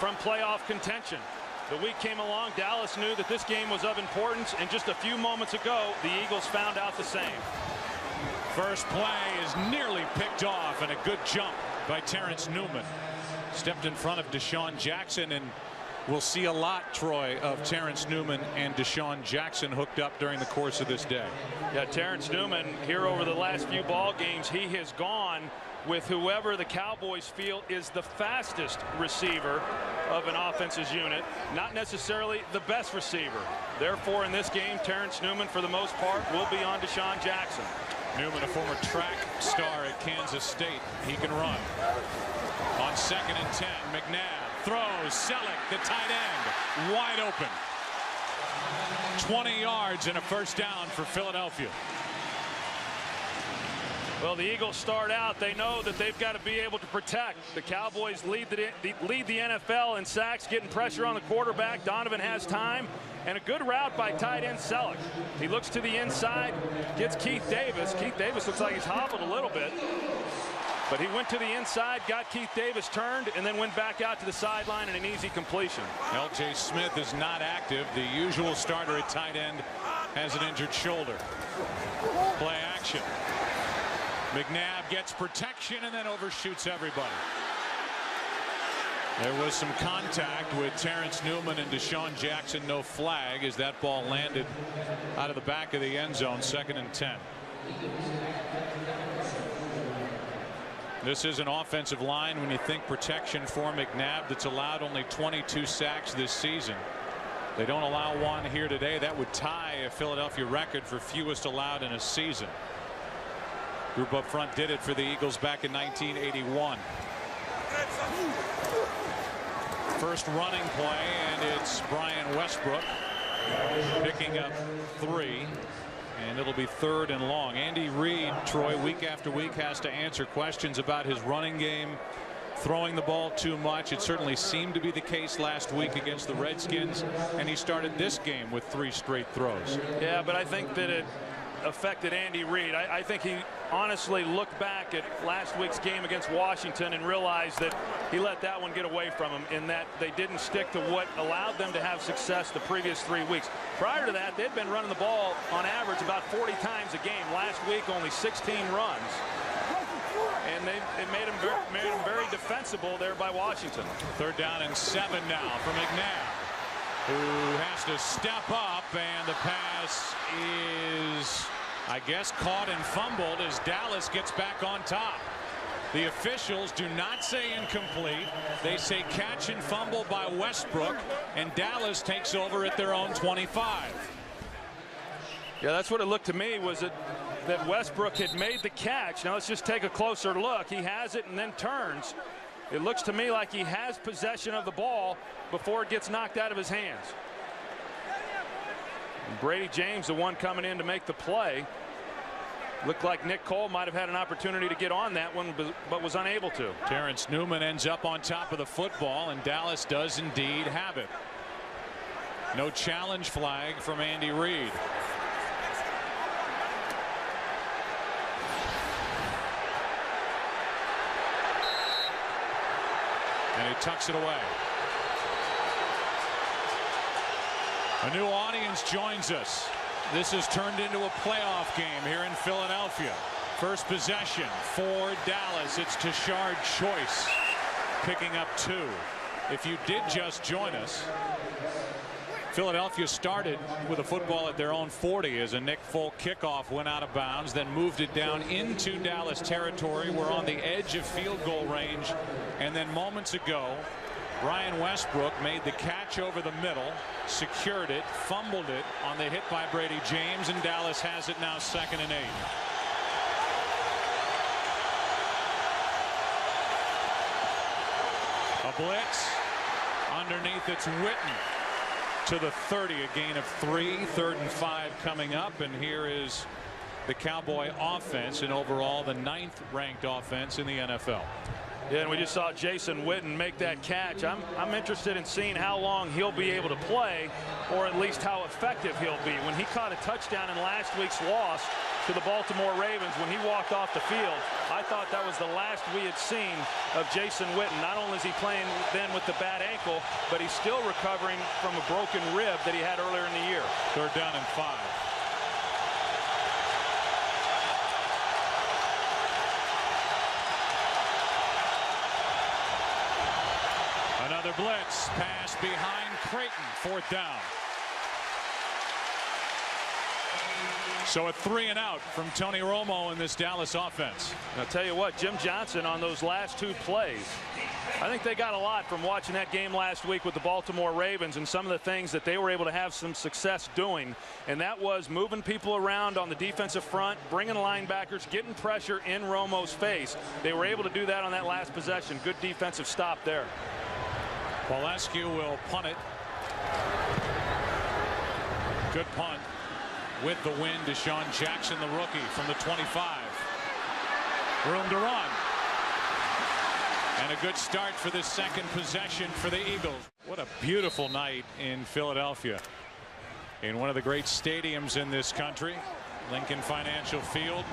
from playoff contention. The week came along, Dallas knew that this game was of importance, and just a few moments ago, the Eagles found out the same. First play is nearly picked off, and a good jump by Terrence Newman. Stepped in front of Deshaun Jackson, and we'll see a lot, Troy, of Terrence Newman and Deshaun Jackson hooked up during the course of this day. Yeah, Terrence Newman here over the last few ball games, he has gone with whoever the Cowboys feel is the fastest receiver of an offense's unit, not necessarily the best receiver. Therefore, in this game, Terrence Newman, for the most part, will be on Deshaun Jackson. Newman, a former track star at Kansas State. He can run. On 2nd and 10, McNabb throws. Selleck, the tight end, wide open. 20 yards and a first down for Philadelphia. Well, the Eagles start out. They know that they've got to be able to protect. The Cowboys lead the NFL in sacks, getting pressure on the quarterback. Donovan has time, and a good route by tight end Selleck. He looks to the inside, gets Keith Davis. Keith Davis looks like he's hobbled a little bit, but he went to the inside, got Keith Davis turned, and then went back out to the sideline and an easy completion. L.J. Smith is not active. The usual starter at tight end has an injured shoulder. Play action. McNabb gets protection and then overshoots everybody. There was some contact with Terrence Newman and Deshaun Jackson. No flag as that ball landed out of the back of the end zone. 2nd and 10. This is an offensive line, when you think protection for McNabb, that's allowed only 22 sacks this season. They don't allow one here today. That would tie a Philadelphia record for fewest allowed in a season. Group up front did it for the Eagles back in 1981. First running play, and it's Brian Westbrook picking up 3, and it'll be 3rd and long. Andy Reid, Troy, week after week has to answer questions about his running game, throwing the ball too much. It certainly seemed to be the case last week against the Redskins, and he started this game with 3 straight throws. Yeah, but I think that it affected Andy Reid. I think he honestly looked back at last week's game against Washington and realized that he let that one get away from him, in that they didn't stick to what allowed them to have success the previous 3 weeks. Prior to that, they'd been running the ball on average about 40 times a game. Last week, only 16 runs. And it made him very defensible there by Washington. 3rd down and 7 now for McNabb, who has to step up, and the pass is, I guess, caught and fumbled as Dallas gets back on top. The officials do not say incomplete. They say catch and fumble by Westbrook, and Dallas takes over at their own 25. Yeah, that's what it looked to me, was that Westbrook had made the catch. Now let's just take a closer look. He has it and then turns. It looks to me like he has possession of the ball before it gets knocked out of his hands. And Brady James, the one coming in to make the play. Looked like Nick Cole might have had an opportunity to get on that one, but was unable to. Terrence Newman ends up on top of the football, and Dallas does indeed have it. No challenge flag from Andy Reid. And he tucks it away. A new audience joins us. This has turned into a playoff game here in Philadelphia. First possession for Dallas. It's Tashard Choice picking up 2. If you did just join us, Philadelphia started with a football at their own 40 as a Nick Folk kickoff went out of bounds, then moved it down into Dallas territory. We're on the edge of field goal range, and then moments ago, Brian Westbrook made the catch over the middle, secured it, fumbled it on the hit by Brady James, and Dallas has it now 2nd and 8. A blitz. Underneath, it's Witten to the 30, a gain of 3. 3rd and 5 coming up, and here is the Cowboy offense, and overall the 9th ranked offense in the NFL. Yeah, and we just saw Jason Witten make that catch. I'm interested in seeing how long he'll be able to play, or at least how effective he'll be. When he caught a touchdown in last week's loss to the Baltimore Ravens when he walked off the field. I thought that was the last we had seen of Jason Witten. Not only is he playing then with the bad ankle, but he's still recovering from a broken rib that he had earlier in the year. 3rd down and 5. Another blitz pass behind Creighton. 4th down. So a 3 and out from Tony Romo in this Dallas offense. I'll tell you what, Jim Johnson on those last 2 plays, I think they got a lot from watching that game last week with the Baltimore Ravens and some of the things that they were able to have some success doing. And that was moving people around on the defensive front, bringing linebackers, getting pressure in Romo's face. They were able to do that on that last possession. Good defensive stop there. Valescu will punt it. Good punt. With the win, Deshaun Jackson, the rookie, from the 25. Room to run. And a good start for this second possession for the Eagles. What a beautiful night in Philadelphia. In one of the great stadiums in this country, Lincoln Financial Field.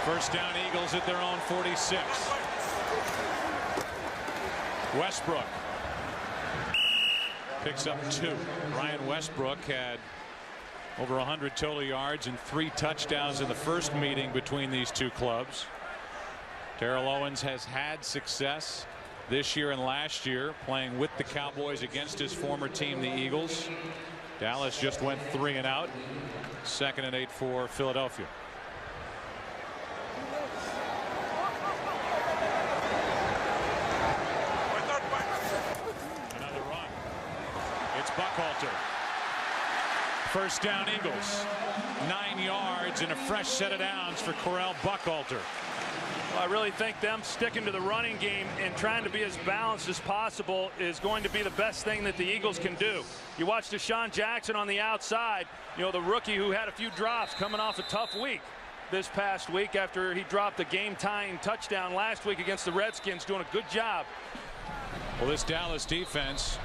1st down, Eagles at their own 46. Westbrook picks up 2. Brian Westbrook had over 100 total yards and 3 touchdowns in the first meeting between these 2 clubs. Terrell Owens has had success this year and last year playing with the Cowboys against his former team, the Eagles. Dallas just went 3 and out. 2nd and 8 for Philadelphia. Another run. It's Buckhalter. 1st down, Eagles. 9 yards and a fresh set of downs for Corral Buckhalter. Well, I really think them sticking to the running game and trying to be as balanced as possible is going to be the best thing that the Eagles can do. You watch Deshaun Jackson on the outside, you know, the rookie who had a few drops coming off a tough week this past week after he dropped a game-tying touchdown last week against the Redskins, doing a good job. Well, this Dallas defense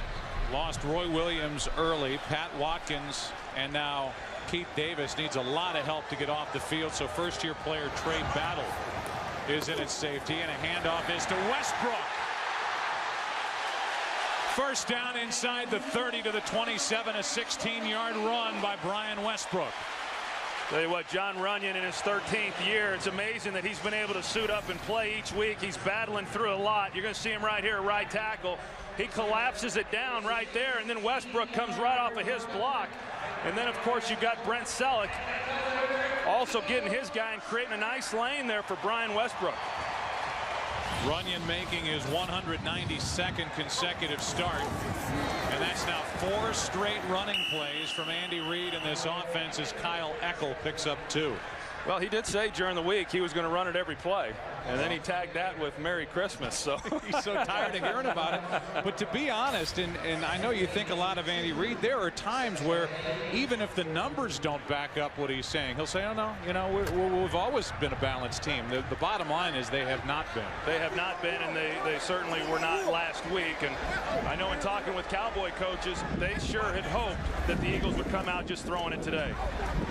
lost Roy Williams early, Pat Watkins, and now Keith Davis needs a lot of help to get off the field. So 1st-year player Trey Battle is in its safety, and a handoff is to Westbrook. 1st down inside the 30 to the 27, a 16-yard run by Brian Westbrook. Tell you what, John Runyon in his 13th year, it's amazing that he's been able to suit up and play each week. He's battling through a lot. You're going to see him right here, right tackle. He collapses it down right there, and then Westbrook comes right off of his block. And then, of course, you've got Brent Selleck also getting his guy and creating a nice lane there for Brian Westbrook. Runyon making his 192nd consecutive start. And that's now 4 straight running plays from Andy Reid in this offense as Kyle Eckel picks up 2. Well, he did say during the week he was going to run it every play. And then he tagged that with Merry Christmas. So he's so tired of hearing about it. But to be honest, and I know you think a lot of Andy Reid, there are times where even if the numbers don't back up what he's saying, he'll say, oh, no, you know, we've always been a balanced team. The bottom line is they have not been. They have not been, and they certainly were not last week. And I know in talking with Cowboy coaches, they sure had hoped that the Eagles would come out just throwing it today.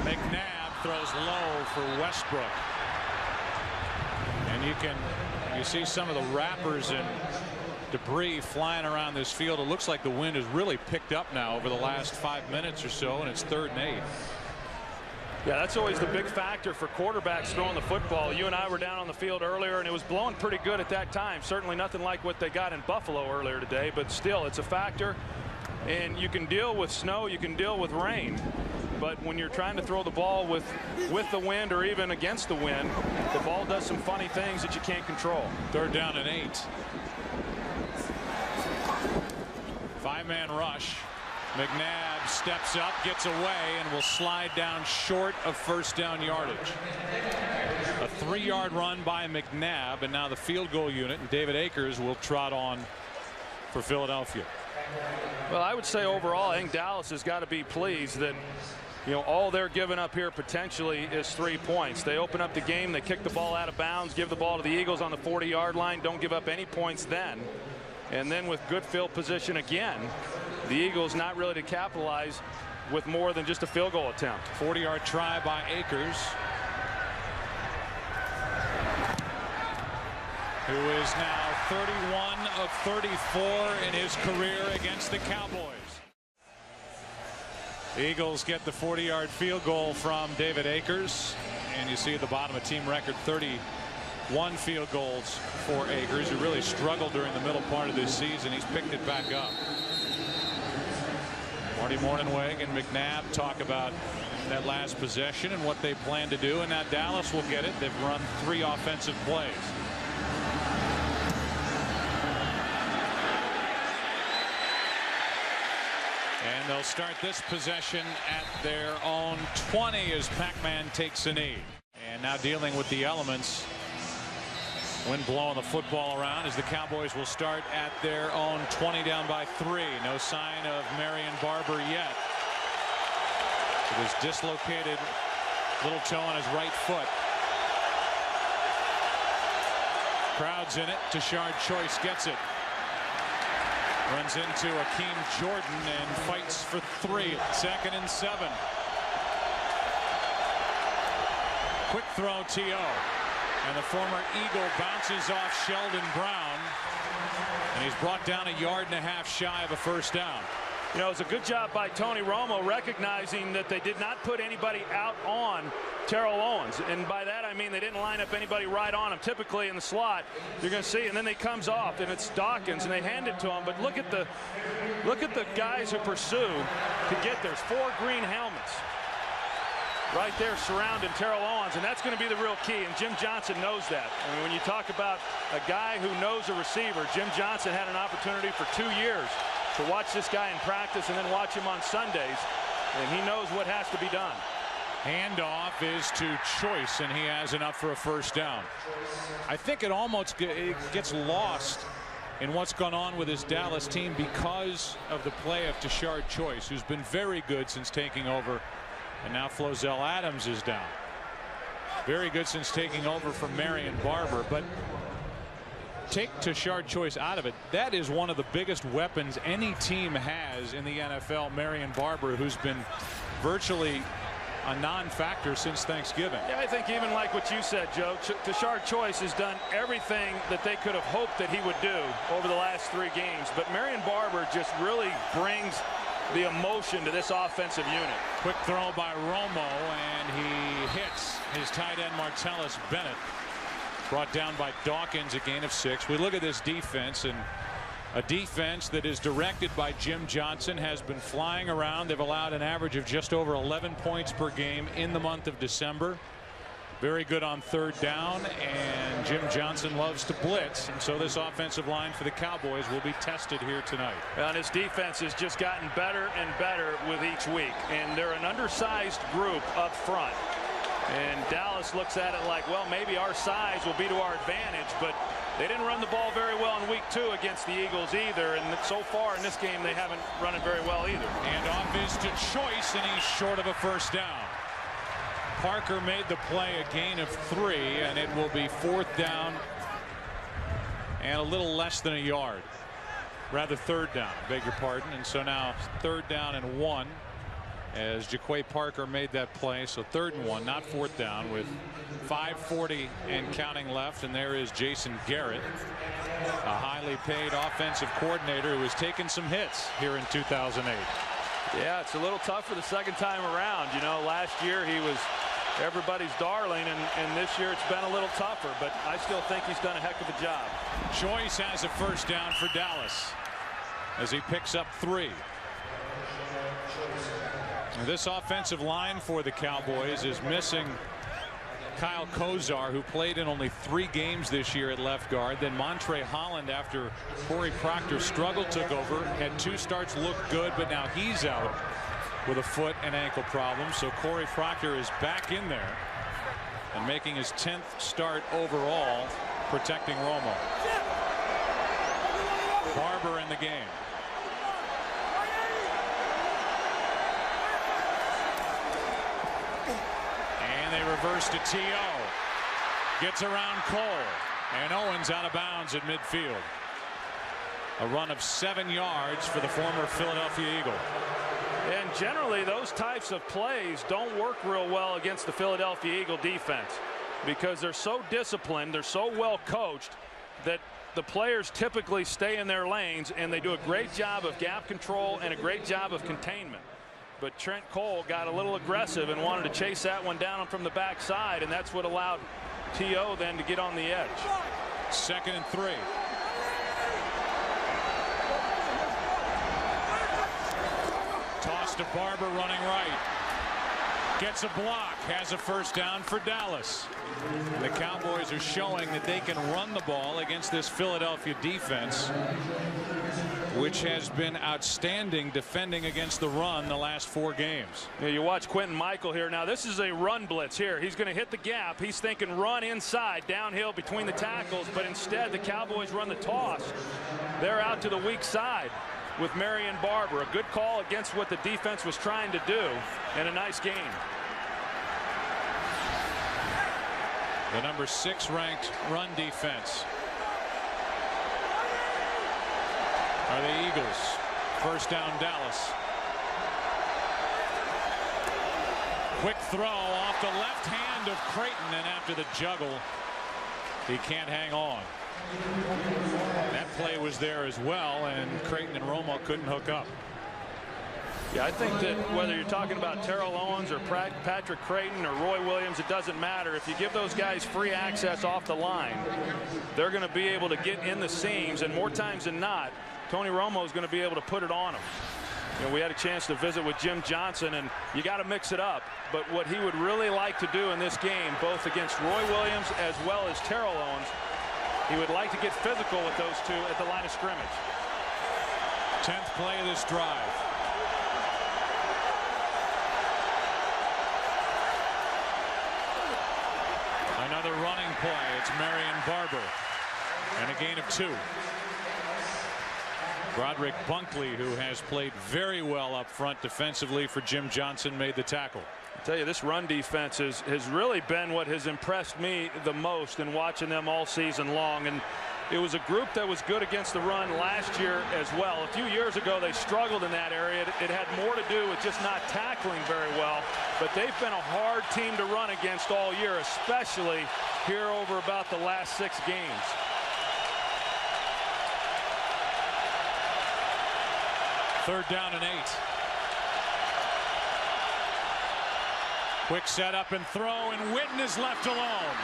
McNabb throws low for Westbrook. And you see some of the wrappers and debris flying around this field. It looks like the wind has really picked up now over the last 5 minutes or so, and it's 3rd and 8. Yeah, that's always the big factor for quarterbacks throwing the football. You and I were down on the field earlier, and it was blowing pretty good at that time. Certainly nothing like what they got in Buffalo earlier today, but still, it's a factor. And you can deal with snow, you can deal with rain. But when you're trying to throw the ball with the wind or even against the wind, the ball does some funny things that you can't control. 3rd down and 8. 5-man rush. McNabb steps up, gets away, and will slide down short of 1st down yardage. A 3-yard run by McNabb, and now the field goal unit, and David Akers will trot on for Philadelphia. Well, I would say overall, I think Dallas has got to be pleased that, you know, all they're giving up here potentially is 3 points. They open up the game, they kick the ball out of bounds, give the ball to the Eagles on the 40-yard line, don't give up any points then. And then with good field position again, the Eagles not really to capitalize with more than just a field goal attempt. 40-yard try by Akers, who is now 31 of 34 in his career against the Cowboys. The Eagles get the 40-yard field goal from David Akers, and you see at the bottom a team record 31 field goals for Akers, who really struggled during the middle part of this season. He's picked it back up. Marty Mornhinweg and McNabb talk about that last possession and what they plan to do, and now Dallas will get it. They've run 3 offensive plays. And they'll start this possession at their own 20 as Pac-Man takes a knee. And now dealing with the elements. Wind blowing the football around as the Cowboys will start at their own 20, down by 3. No sign of Marion Barber yet. It was dislocated little toe on his right foot. Crowd's in it. Tashard Choice gets it. Runs into Akeem Jordan and fights for 3. 2nd and 7. Quick throw, T.O. And the former Eagle bounces off Sheldon Brown. And he's brought down 1.5 yards shy of a first down. You know, it's a good job by Tony Romo recognizing that they did not put anybody out on Terrell Owens, and by that I mean they didn't line up anybody right on him. Typically in the slot you're going to see, and then he comes off and it's Dawkins and they hand it to him. But look at the guys who pursue to get there. 4 green helmets right there surrounding Terrell Owens, and that's going to be the real key, and Jim Johnson knows that. I mean, when you talk about a guy who knows a receiver, Jim Johnson had an opportunity for 2 years to watch this guy in practice and then watch him on Sundays, and he knows what has to be done. Handoff is to Choice, and he has enough for a first down. I think it almost gets lost in what's gone on with this Dallas team because of the play of Tashard Choice, who's been very good since taking over, and now Flozell Adams is down. Very good since taking over from Marion Barber, but take Tashard Choice out of it. That is one of the biggest weapons any team has in the NFL, Marion Barber, who's been virtually a non-factor since Thanksgiving. Yeah, I think even like what you said, Joe, Tashard Choice has done everything that they could have hoped that he would do over the last 3 games. But Marion Barber just really brings the emotion to this offensive unit. Quick throw by Romo, and he hits his tight end Martellus Bennett. Brought down by Dawkins, a gain of 6. We look at this defense, and a defense that is directed by Jim Johnson has been flying around. They've allowed an average of just over 11 points per game in the month of December. Very good on 3rd down, and Jim Johnson loves to blitz, and so this offensive line for the Cowboys will be tested here tonight. And his defense has just gotten better and better with each week, and they're an undersized group up front. And Dallas looks at it like, well, maybe our size will be to our advantage, but they didn't run the ball very well in week 2 against the Eagles either, and so far in this game they haven't run it very well either. And off is to Choice, and he's short of a first down. Parker made the play, a gain of 3, and it will be 4th down and a little less than 1 yard. Rather 3rd down, beg your pardon. And so now 3rd down and 1 as Jaquay Parker made that play. So 3rd and 1, not 4th down, with 5:40 and counting left. And there is Jason Garrett, a highly paid offensive coordinator who has taken some hits here in 2008. Yeah, it's a little tough for the 2nd time around. You know, last year he was everybody's darling, and this year it's been a little tougher, but I still think he's done a heck of a job. Choice has a first down for Dallas as he picks up 3. This offensive line for the Cowboys is missing Kyle Kozar, who played in only 3 games this year at left guard. Then Montre Holland, after Corey Proctor struggled, took over, had 2 starts, looked good, but now he's out with a foot and ankle problem. So Corey Proctor is back in there and making his 10th start overall, protecting Romo. Barber in the game. And they reverse to T.O. Gets around Cole, and Owens out of bounds at midfield. A run of 7 yards for the former Philadelphia Eagle. And generally, those types of plays don't work real well against the Philadelphia Eagle defense because they're so disciplined, they're so well coached that the players typically stay in their lanes, and they do a great job of gap control and a great job of containment. But Trent Cole got a little aggressive and wanted to chase that one down from the backside, and that's what allowed T.O. then to get on the edge. 2nd and 3. Toss to Barber running right. Gets a block, has a first down for Dallas. The Cowboys are showing that they can run the ball against this Philadelphia defense, which has been outstanding defending against the run the last 4 games. Yeah, you watch Quentin Michael here. Now this is a run blitz here. He's going to hit the gap. He's thinking run inside downhill between the tackles, but instead the Cowboys run the toss. They're out to the weak side with Marion Barber. A good call against what the defense was trying to do, and a nice gain. The number 6 ranked run defense are the Eagles. First down, Dallas. Quick throw off the left hand of Creighton, and after the juggle, he can't hang on. That play was there as well, and Creighton and Romo couldn't hook up. Yeah, I think that whether you're talking about Terrell Owens or Patrick Creighton or Roy Williams, it doesn't matter. If you give those guys free access off the line, they're going to be able to get in the seams, and more times than not, Tony Romo is going to be able to put it on them. You know, we had a chance to visit with Jim Johnson, and you got to mix it up. But what he would really like to do in this game, both against Roy Williams as well as Terrell Owens, he would like to get physical with those two at the line of scrimmage. 10th play of this drive. Another running play. It's Marion Barber, and a gain of 2. Broderick Bunkley, who has played very well up front defensively for Jim Johnson, made the tackle. I tell you, this run defense has really been what has impressed me the most in watching them all season long. And it was a group that was good against the run last year as well. A few years ago, they struggled in that area. It had more to do with just not tackling very well. But they've been a hard team to run against all year, especially here over about the last 6 games. Third down and 8. Quick setup and throw, and Witten is left alone.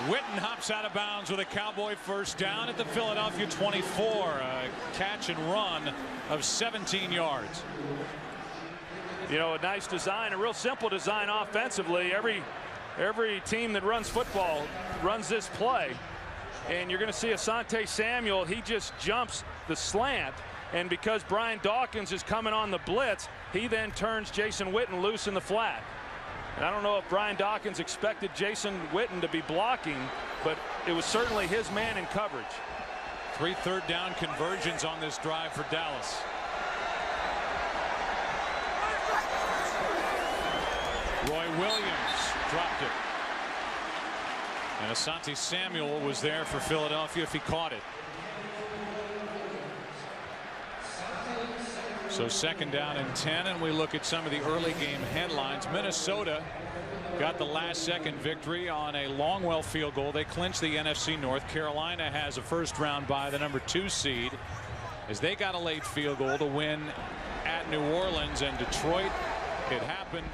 Witten hops out of bounds with a Cowboy first down at the Philadelphia 24. A catch and run of 17 yards. You know, a nice design, a real simple design offensively. Every team that runs football runs this play. And you're going to see Asante Samuel, he just jumps the slant. And because Brian Dawkins is coming on the blitz, he then turns Jason Witten loose in the flat. And I don't know if Brian Dawkins expected Jason Witten to be blocking, but it was certainly his man in coverage. 3 third down conversions on this drive for Dallas. Roy Williams dropped it. And Asante Samuel was there for Philadelphia if he caught it. So 2nd down and 10, and we look at some of the early game headlines. Minnesota got the last-second victory on a Longwell field goal. They clinched the NFC North. Carolina has a first-round bye, the number 2 seed, as they got a late field goal to win at New Orleans. And Detroit, it happened.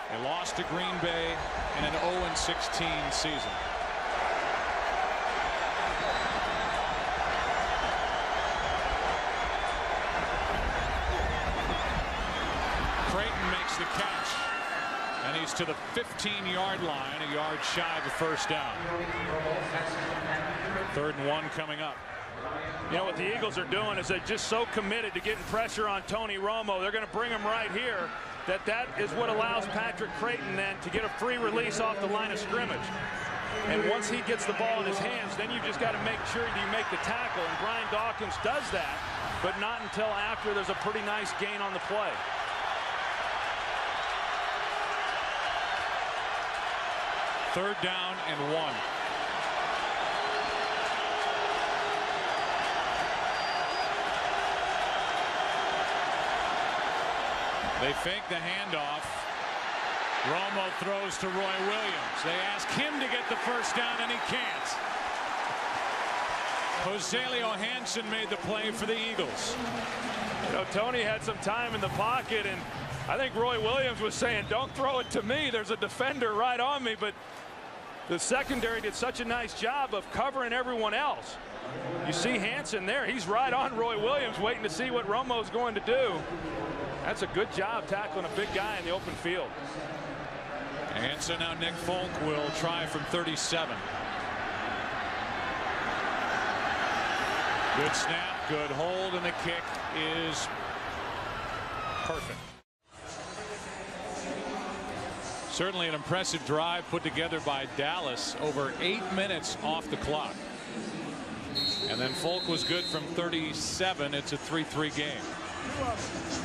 They lost to Green Bay in an 0-16 season. The catch, and he's to the 15-yard line, a yard shy of a first down. 3rd and 1 coming up. You know what the Eagles are doing is they're just so committed to getting pressure on Tony Romo. They're going to bring him right here. That is what allows Patrick Creighton then to get a free release off the line of scrimmage. And once he gets the ball in his hands, then you just got to make sure you make the tackle. And Brian Dawkins does that, but not until after there's a pretty nice gain on the play. 3rd down and 1. They fake the handoff. Romo throws to Roy Williams. They ask him to get the first down, and he can't. Joselio Hansen made the play for the Eagles. You know, Tony had some time in the pocket, and I think Roy Williams was saying, don't throw it to me. There's a defender right on me. But the secondary did such a nice job of covering everyone else. You see Hansen there. He's right on Roy Williams, waiting to see what Romo's going to do. That's a good job tackling a big guy in the open field. And so now Nick Folk will try from 37. Good snap, good hold, and the kick is perfect. Certainly an impressive drive put together by Dallas. Over 8 minutes off the clock. And then Folk was good from 37. It's a 3-3 game.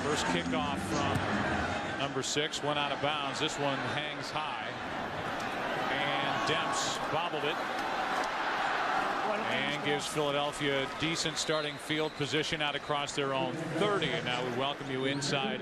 First kickoff from number 6 went out of bounds. This one hangs high. And Demps bobbled it. And gives Philadelphia a decent starting field position out across their own 30. And now we welcome you inside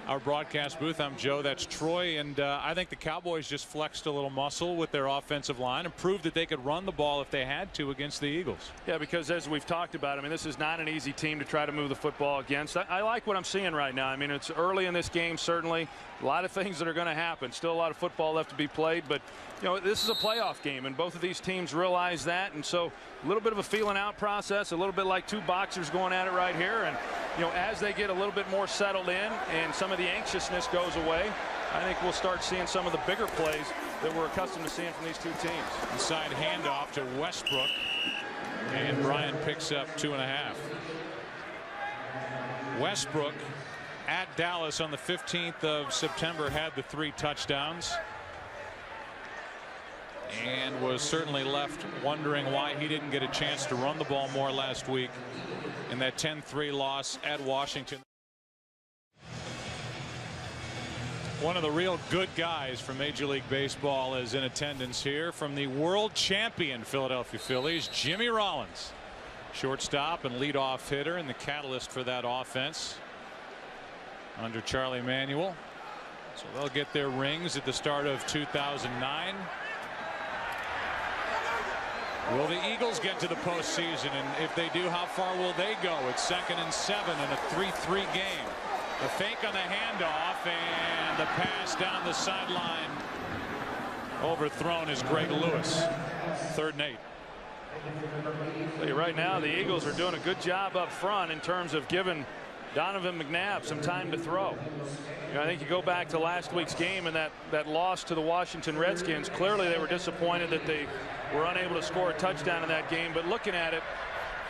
our broadcast booth. I'm Joe. That's Troy. And I think the Cowboys just flexed a little muscle with their offensive line and proved that they could run the ball if they had to against the Eagles. Yeah, because as we've talked about, I mean, this is not an easy team to try to move the football against. I like what I'm seeing right now. I mean, it's early in this game, certainly. A lot of things that are going to happen. Still a lot of football left to be played. But, you know, this is a playoff game, and both of these teams realize that. And so a little bit of a feeling out process, a little bit like two boxers going at it right here. And, you know, as they get a little bit more settled in and some of the anxiousness goes away, I think we'll start seeing some of the bigger plays that we're accustomed to seeing from these two teams. Inside handoff to Westbrook, and Brian picks up 2.5. Westbrook at Dallas on the 15th of September had the 3 touchdowns and was certainly left wondering why he didn't get a chance to run the ball more last week in that 10-3 loss at Washington. One of the real good guys from Major League Baseball is in attendance here from the world champion Philadelphia Phillies, Jimmy Rollins. Shortstop and leadoff hitter and the catalyst for that offense under Charlie Manuel. So they'll get their rings at the start of 2009. Will the Eagles get to the postseason? And if they do, how far will they go? It's 2nd and 7 in a 3-3 game. The fake on the handoff and the pass down the sideline. Overthrown is Greg Lewis. 3rd and 8. Right now, the Eagles are doing a good job up front in terms of giving Donovan McNabb some time to throw. You know, I think you go back to last week's game and that loss to the Washington Redskins. Clearly, they were disappointed that they were unable to score a touchdown in that game. But looking at it,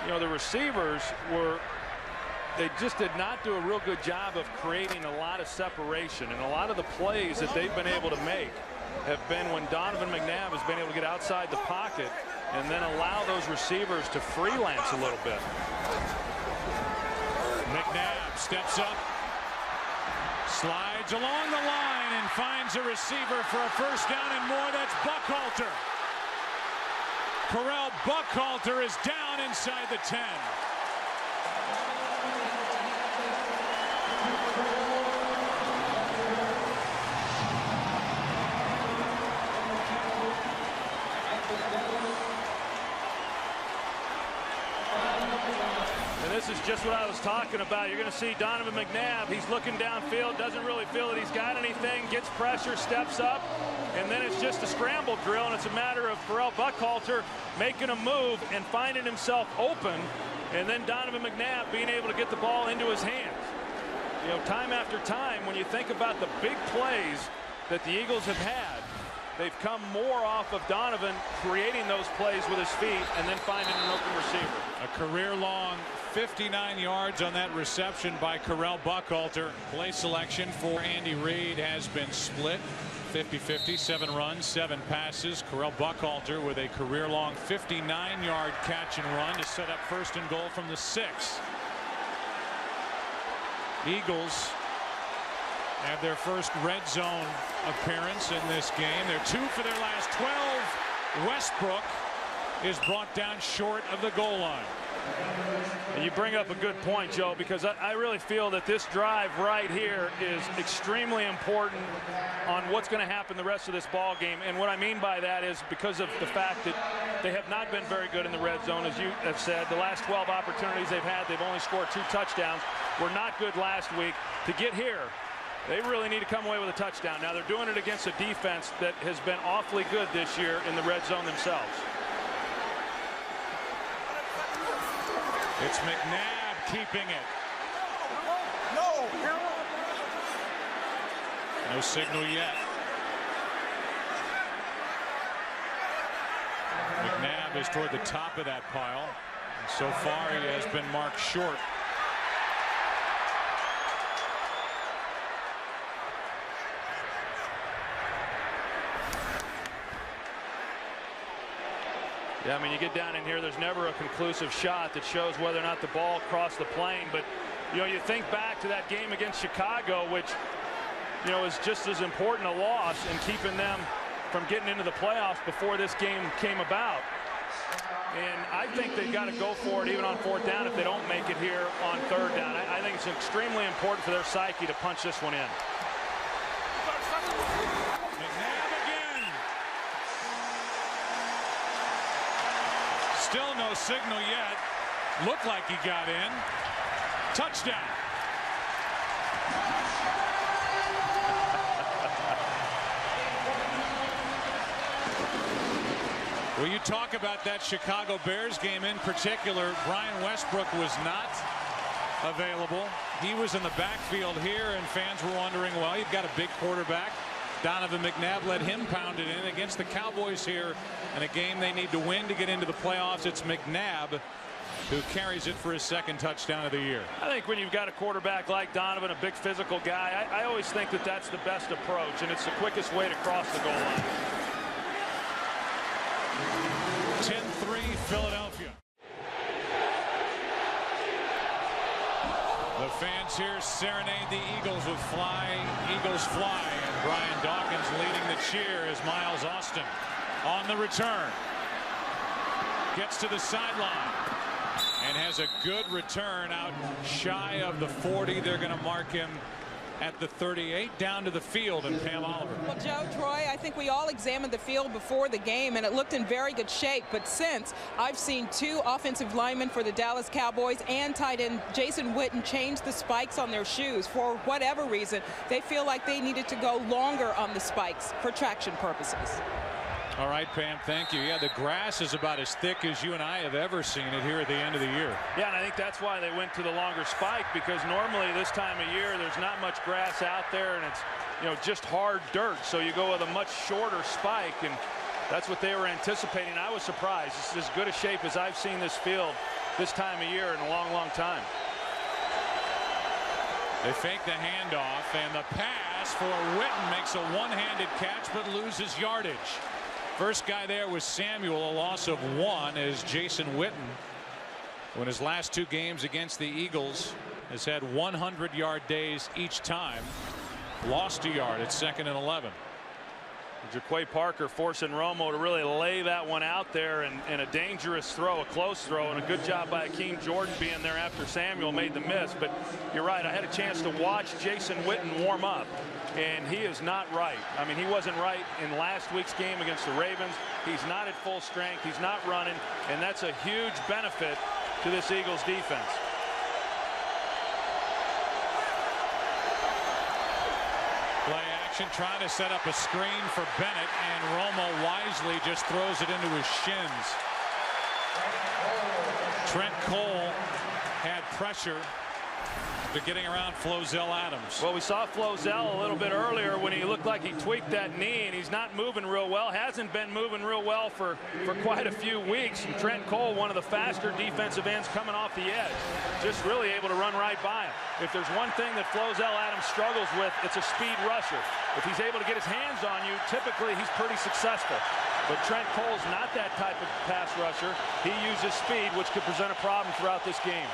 you know, the receivers they just did not do a real good job of creating a lot of separation. And a lot of the plays that they've been able to make have been when Donovan McNabb has been able to get outside the pocket and then allow those receivers to freelance a little bit. McNabb steps up, slides along the line, and finds a receiver for a first down and more. That's Buckhalter. Correll Buckhalter is down inside the 10. This is just what I was talking about. You're going to see Donovan McNabb. He's looking downfield, doesn't really feel that he's got anything, gets pressure, steps up, and then it's just a scramble drill, and it's a matter of Correll Buckhalter making a move and finding himself open, and then Donovan McNabb being able to get the ball into his hands. You know, time after time, when you think about the big plays that the Eagles have had, they've come more off of Donovan creating those plays with his feet and then finding an open receiver. A career-long 59 yards on that reception by Correll Buckhalter. Play selection for Andy Reid has been split 50-50, 7 runs, 7 passes. Correll Buckhalter with a career-long 59-yard catch and run to set up 1st and goal from the 6. Eagles have their first red zone appearance in this game. They're 2 for their last 12. Westbrook is brought down short of the goal line. You bring up a good point, Joe, because I really feel that this drive right here is extremely important on what's going to happen the rest of this ball game. And what I mean by that is because of the fact that they have not been very good in the red zone, as you have said. The last 12 opportunities they've had, they've only scored 2 touchdowns. Were not good last week. To get here, they really need to come away with a touchdown. Now they're doing it against a defense that has been awfully good this year in the red zone themselves. It's McNabb keeping it. No signal yet. McNabb is toward the top of that pile. And so far he has been marked short. Yeah, I mean, you get down in here, there's never a conclusive shot that shows whether or not the ball crossed the plane. But, you know, you think back to that game against Chicago, which, you know, is just as important a loss in keeping them from getting into the playoffs before this game came about. And I think they've got to go for it even on 4th down if they don't make it here on 3rd down. I think it's extremely important for their psyche to punch this one in. Still no signal yet. Looked like he got in. Touchdown. Well, you talk about that Chicago Bears game in particular. Brian Westbrook was not available. He was in the backfield here, and fans were wondering, well, you've got a big quarterback. Donovan McNabb let him pound it in against the Cowboys here in a game they need to win to get into the playoffs. It's McNabb who carries it for his 2nd touchdown of the year. I think when you've got a quarterback like Donovan, a big physical guy, I always think that that's the best approach, and it's the quickest way to cross the goal line. 10-3 Philadelphia. The fans here serenade the Eagles with Fly, Eagles Fly. And Brian Dawkins leading the cheer as Miles Austin on the return. Gets to the sideline and has a good return out shy of the 40. They're going to mark him at the 38 down to the field. And Pam Oliver. Well, Joe, Troy, I think we all examined the field before the game and it looked in very good shape. But since I've seen 2 offensive linemen for the Dallas Cowboys and tight end Jason Witten change the spikes on their shoes for whatever reason, they feel like they needed to go longer on the spikes for traction purposes. All right, Pam, thank you. Yeah, the grass is about as thick as you and I have ever seen it here at the end of the year. Yeah, and I think that's why they went to the longer spike, because normally this time of year there's not much grass out there and it's, you know, just hard dirt. So you go with a much shorter spike, and that's what they were anticipating. I was surprised. It's as good a shape as I've seen this field this time of year in a long, long time. They fake the handoff, and the pass for Witten makes a one-handed catch but loses yardage. First guy there was Samuel, a loss of 1, as Jason Witten, who in his last 2 games against the Eagles has had 100-yard days each time, lost a yard at 2nd and 11. Jaquay Parker forcing Romo to really lay that one out there, and a dangerous throw, a close throw, and a good job by Akeem Jordan being there after Samuel made the miss. But you're right, I had a chance to watch Jason Witten warm up, and he is not right. I mean, he wasn't right in last week's game against the Ravens. He's not at full strength. He's not running, and that's a huge benefit to this Eagles defense. Play action, trying to set up a screen for Bennett, and Romo wisely just throws it into his shins. Trent Cole had pressure to getting around Flozell Adams. Well, we saw Flozell a little bit earlier when he looked like he tweaked that knee, and he's not moving real well. Hasn't been moving real well for quite a few weeks. And Trent Cole, one of the faster defensive ends coming off the edge, just really able to run right by him. If there's one thing that Flozell Adams struggles with, it's a speed rusher. If he's able to get his hands on you, typically he's pretty successful. But Trent Cole's not that type of pass rusher. He uses speed, which could present a problem throughout this game.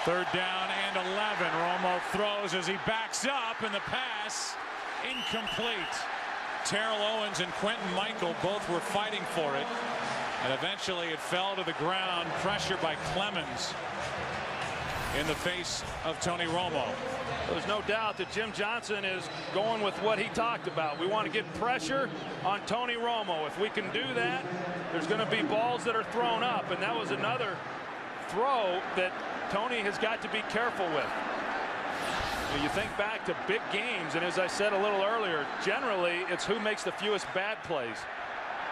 Third down and and 11. Romo throws as he backs up, and the pass incomplete. Terrell Owens and Quentin Michael both were fighting for it, and eventually it fell to the ground. Pressure by Clemens in the face of Tony Romo. There's no doubt that Jim Johnson is going with what he talked about. We want to get pressure on Tony Romo. If we can do that, there's going to be balls that are thrown up, and that was another throw that Tony has got to be careful with. You think back to big games, and as I said a little earlier, generally it's who makes the fewest bad plays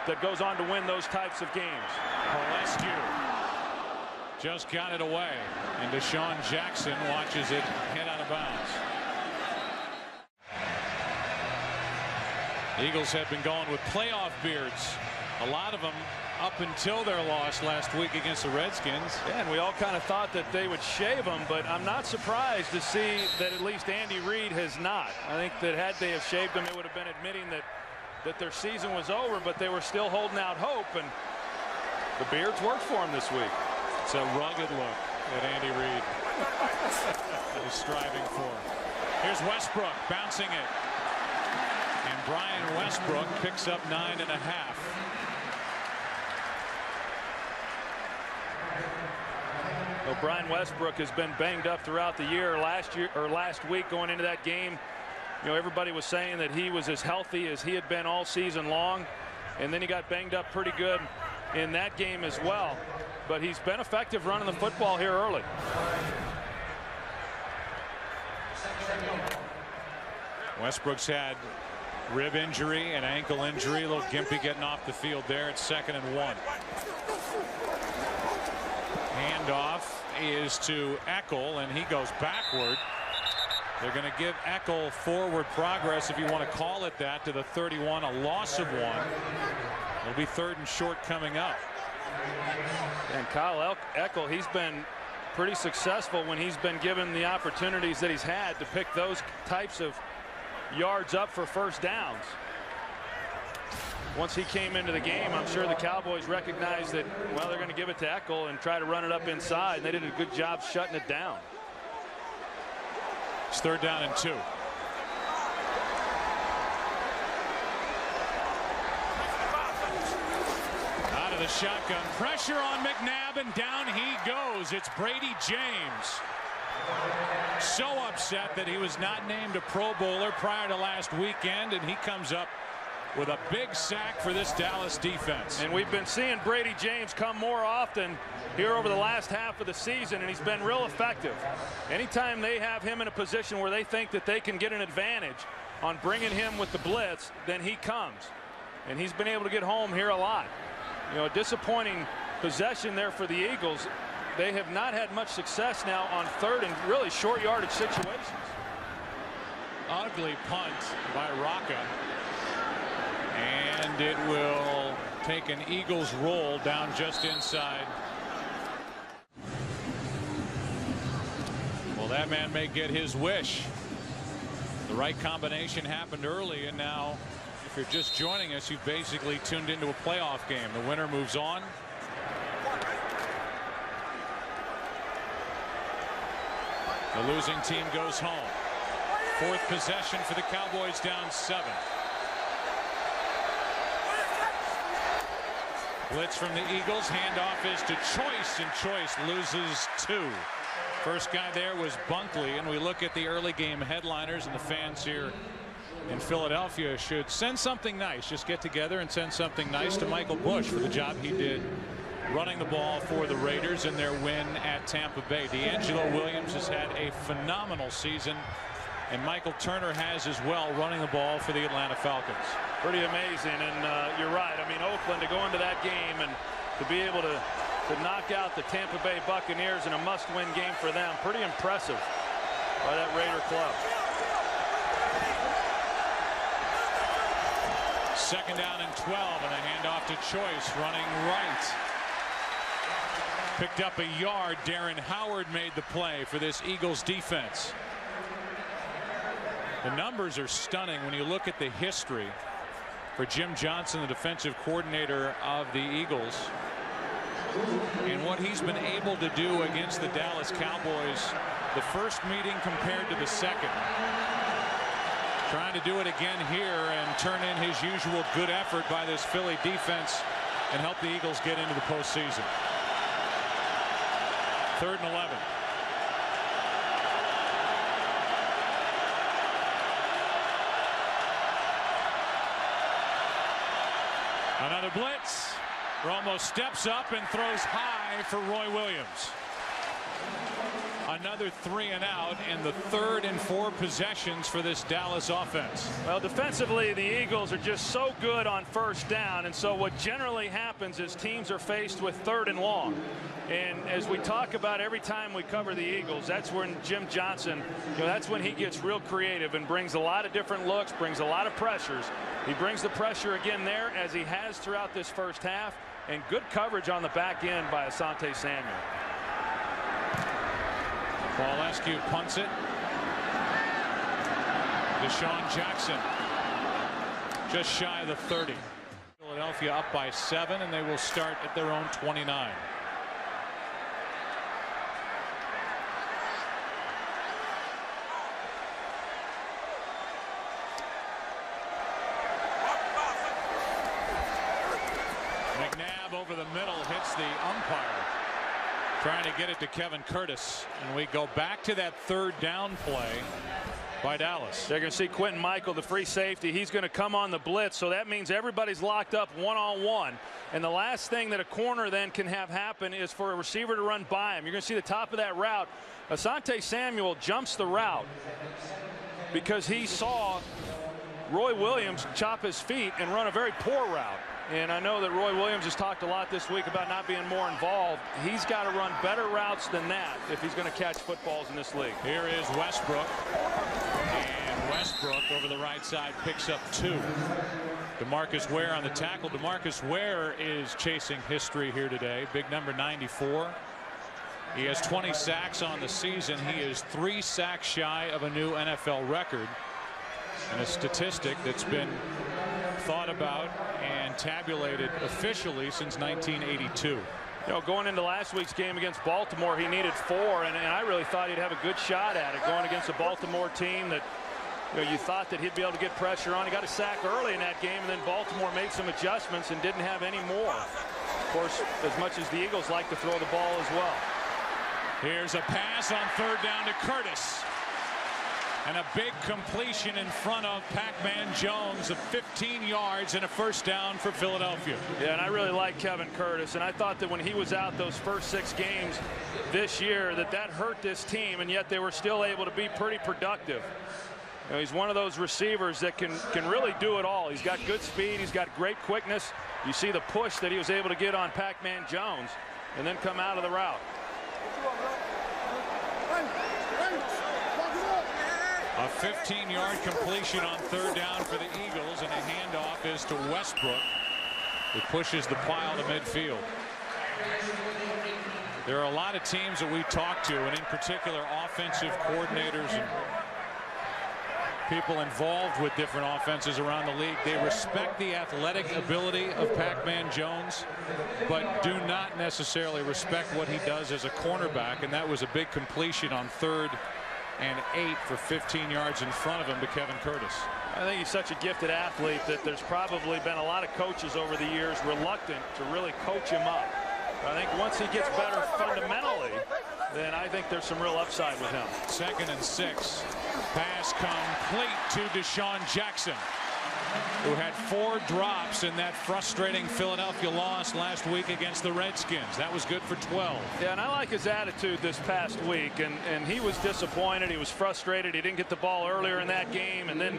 that goes on to win those types of games. Polescu just got it away, and Deshaun Jackson watches it head out of bounds. The Eagles have been going with playoff beards, a lot of them up until their loss last week against the Redskins. Yeah, and we all kind of thought that they would shave them, but I'm not surprised to see that at least Andy Reid has not. I think that had they have shaved them, it would have been admitting that their season was over, but they were still holding out hope, and the beards worked for them this week. It's a rugged look that Andy Reid is striving for. Here's Westbrook bouncing it, and Brian Westbrook picks up 9.5. Well, Brian Westbrook has been banged up throughout the year. Last week going into that game, you know, everybody was saying that he was as healthy as he had been all season long, and then he got banged up pretty good in that game as well. But he's been effective running the football here early. Westbrook's had rib injury and ankle injury. A little gimpy getting off the field there. It's 2nd and 1. Handoff is to Eckel, and he goes backward. They're going to give Eckel forward progress, if you want to call it that, to the 31, a loss of 1. It'll be 3rd and short coming up. And Kyle Eckel, he's been pretty successful when he's been given the opportunities that he's had to pick those types of yards up for first downs. Once he came into the game, I'm sure the Cowboys recognized that, well, they're going to give it to Eckel and try to run it up inside, and they did a good job shutting it down. It's 3rd down and 2. Out of the shotgun, pressure on McNabb, and down he goes. It's Brady James. So upset that he was not named a Pro Bowler prior to last weekend, and he comes up with a big sack for this Dallas defense. And we've been seeing Brady James come more often here over the last half of the season, and he's been real effective. Anytime they have him in a position where they think that they can get an advantage on bringing him with the blitz, then he comes. And he's been able to get home here a lot. You know, a disappointing possession there for the Eagles. They have not had much success now on 3rd and really short yardage situations. Ugly punt by Rocca. And it will take an Eagles roll down just inside. Well, that man may get his wish. The right combination happened early, and now if you're just joining us, you've basically tuned into a playoff game. The winner moves on. The losing team goes home. 4th possession for the Cowboys, down 7. Blitz from the Eagles. Handoff is to Choice, and Choice loses 2. First guy there was Bunkley, and we look at the early game headliners, and the fans here in Philadelphia should send something nice. Just get together and send something nice to Michael Bush for the job he did running the ball for the Raiders in their win at Tampa Bay. D'Angelo Williams has had a phenomenal season, and Michael Turner has as well, running the ball for the Atlanta Falcons. Pretty amazing, and you're right. I mean, Oakland, to go into that game and to be able to knock out the Tampa Bay Buccaneers in a must-win game for them, pretty impressive by that Raider club. 2nd down and 12, and a handoff to Choice, running right. Picked up a yard. Darren Howard made the play for this Eagles defense. The numbers are stunning when you look at the history for Jim Johnson, the defensive coordinator of the Eagles, and what he's been able to do against the Dallas Cowboys the first meeting compared to the second. Trying to do it again here and turn in his usual good effort by this Philly defense and help the Eagles get into the postseason. 3rd and 11. Another blitz. Romo steps up and throws high for Roy Williams. Another 3 and out in the 3rd and 4 possessions for this Dallas offense. Well, defensively, the Eagles are just so good on 1st down, and so what generally happens is teams are faced with 3rd and long. And as we talk about every time we cover the Eagles, that's when Jim Johnson, that's when he gets real creative and brings a lot of different looks, brings a lot of pressures. He brings the pressure again there, as he has throughout this first half, and good coverage on the back end by Asante Samuel. Paul Askew punts it. Deshaun Jackson just shy of the 30. Philadelphia up by 7, and they will start at their own 29. McNabb over the middle hits the umpire. Trying to get it to Kevin Curtis, and we go back to that 3rd down play by Dallas. They're going to see Quentin Michael, the free safety. He's going to come on the blitz, so that means everybody's locked up one-on-one. And the last thing that a corner then can have happen is for a receiver to run by him. You're going to see the top of that route. Asante Samuel jumps the route because he saw Roy Williams chop his feet and run a very poor route. And I know that Roy Williams has talked a lot this week about not being more involved. He's got to run better routes than that if he's going to catch footballs in this league. Here is Westbrook. And Westbrook over the right side picks up 2. DeMarcus Ware on the tackle. DeMarcus Ware is chasing history here today. Big number 94. He has 20 sacks on the season. He is 3 sacks shy of a new NFL record. And a statistic that's been thought about and tabulated officially since 1982. Going into last week's game against Baltimore, he needed 4, and I really thought he'd have a good shot at it going against a Baltimore team that you thought that he'd be able to get pressure on. He got a sack early in that game, and then Baltimore made some adjustments and didn't have any more. Of course, as much as the Eagles like to throw the ball as well. Here's a pass on 3rd down to Curtis. And a big completion in front of Pac-Man Jones of 15 yards and a 1st down for Philadelphia. Yeah, and I really like Kevin Curtis, and I thought that when he was out those first 6 games this year that hurt this team, and yet they were still able to be pretty productive. He's one of those receivers that can really do it all. He's got good speed, he's got great quickness. You see the push that he was able to get on Pac-Man Jones and then come out of the route. A 15-yard completion on 3rd down for the Eagles, and a handoff is to Westbrook, who pushes the pile to midfield. There are a lot of teams that we talk to, and in particular offensive coordinators and people involved with different offenses around the league. They respect the athletic ability of Pac-Man Jones, but do not necessarily respect what he does as a cornerback, and that was a big completion on 3rd and 8 for 15 yards in front of him to Kevin Curtis. I think he's such a gifted athlete that there's probably been a lot of coaches over the years reluctant to really coach him up. I think once he gets better fundamentally, then I think there's some real upside with him. 2nd and 6. Pass complete to Deshaun Jackson, who had 4 drops in that frustrating Philadelphia loss last week against the Redskins. That was good for 12. Yeah, and I like his attitude this past week, and he was disappointed. He was frustrated. He didn't get the ball earlier in that game, and then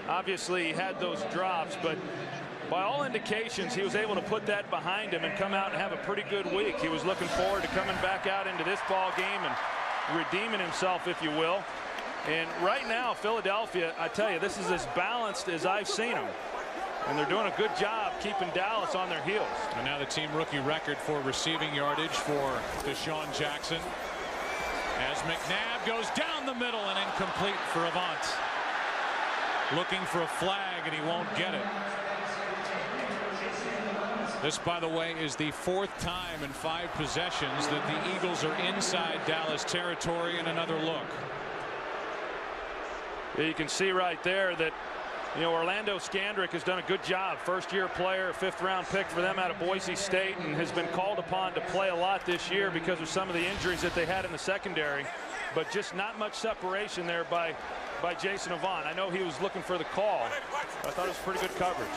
obviously he had those drops, but by all indications he was able to put that behind him and come out and have a pretty good week. He was looking forward to coming back out into this ball game and redeeming himself, if you will. And right now, Philadelphia, I tell you, this is as balanced as I've seen them. And they're doing a good job keeping Dallas on their heels. And now the team rookie record for receiving yardage for Deshaun Jackson, as McNabb goes down the middle and incomplete for Avant. Looking for a flag, and he won't get it. This, by the way, is the 4th time in 5 possessions that the Eagles are inside Dallas territory. And another look. You can see right there that, Orlando Scandrick has done a good job. First-year player, 5th-round pick for them out of Boise State, and has been called upon to play a lot this year because of some of the injuries that they had in the secondary. But just not much separation there by Jason Avant. I know he was looking for the call. I thought it was pretty good coverage.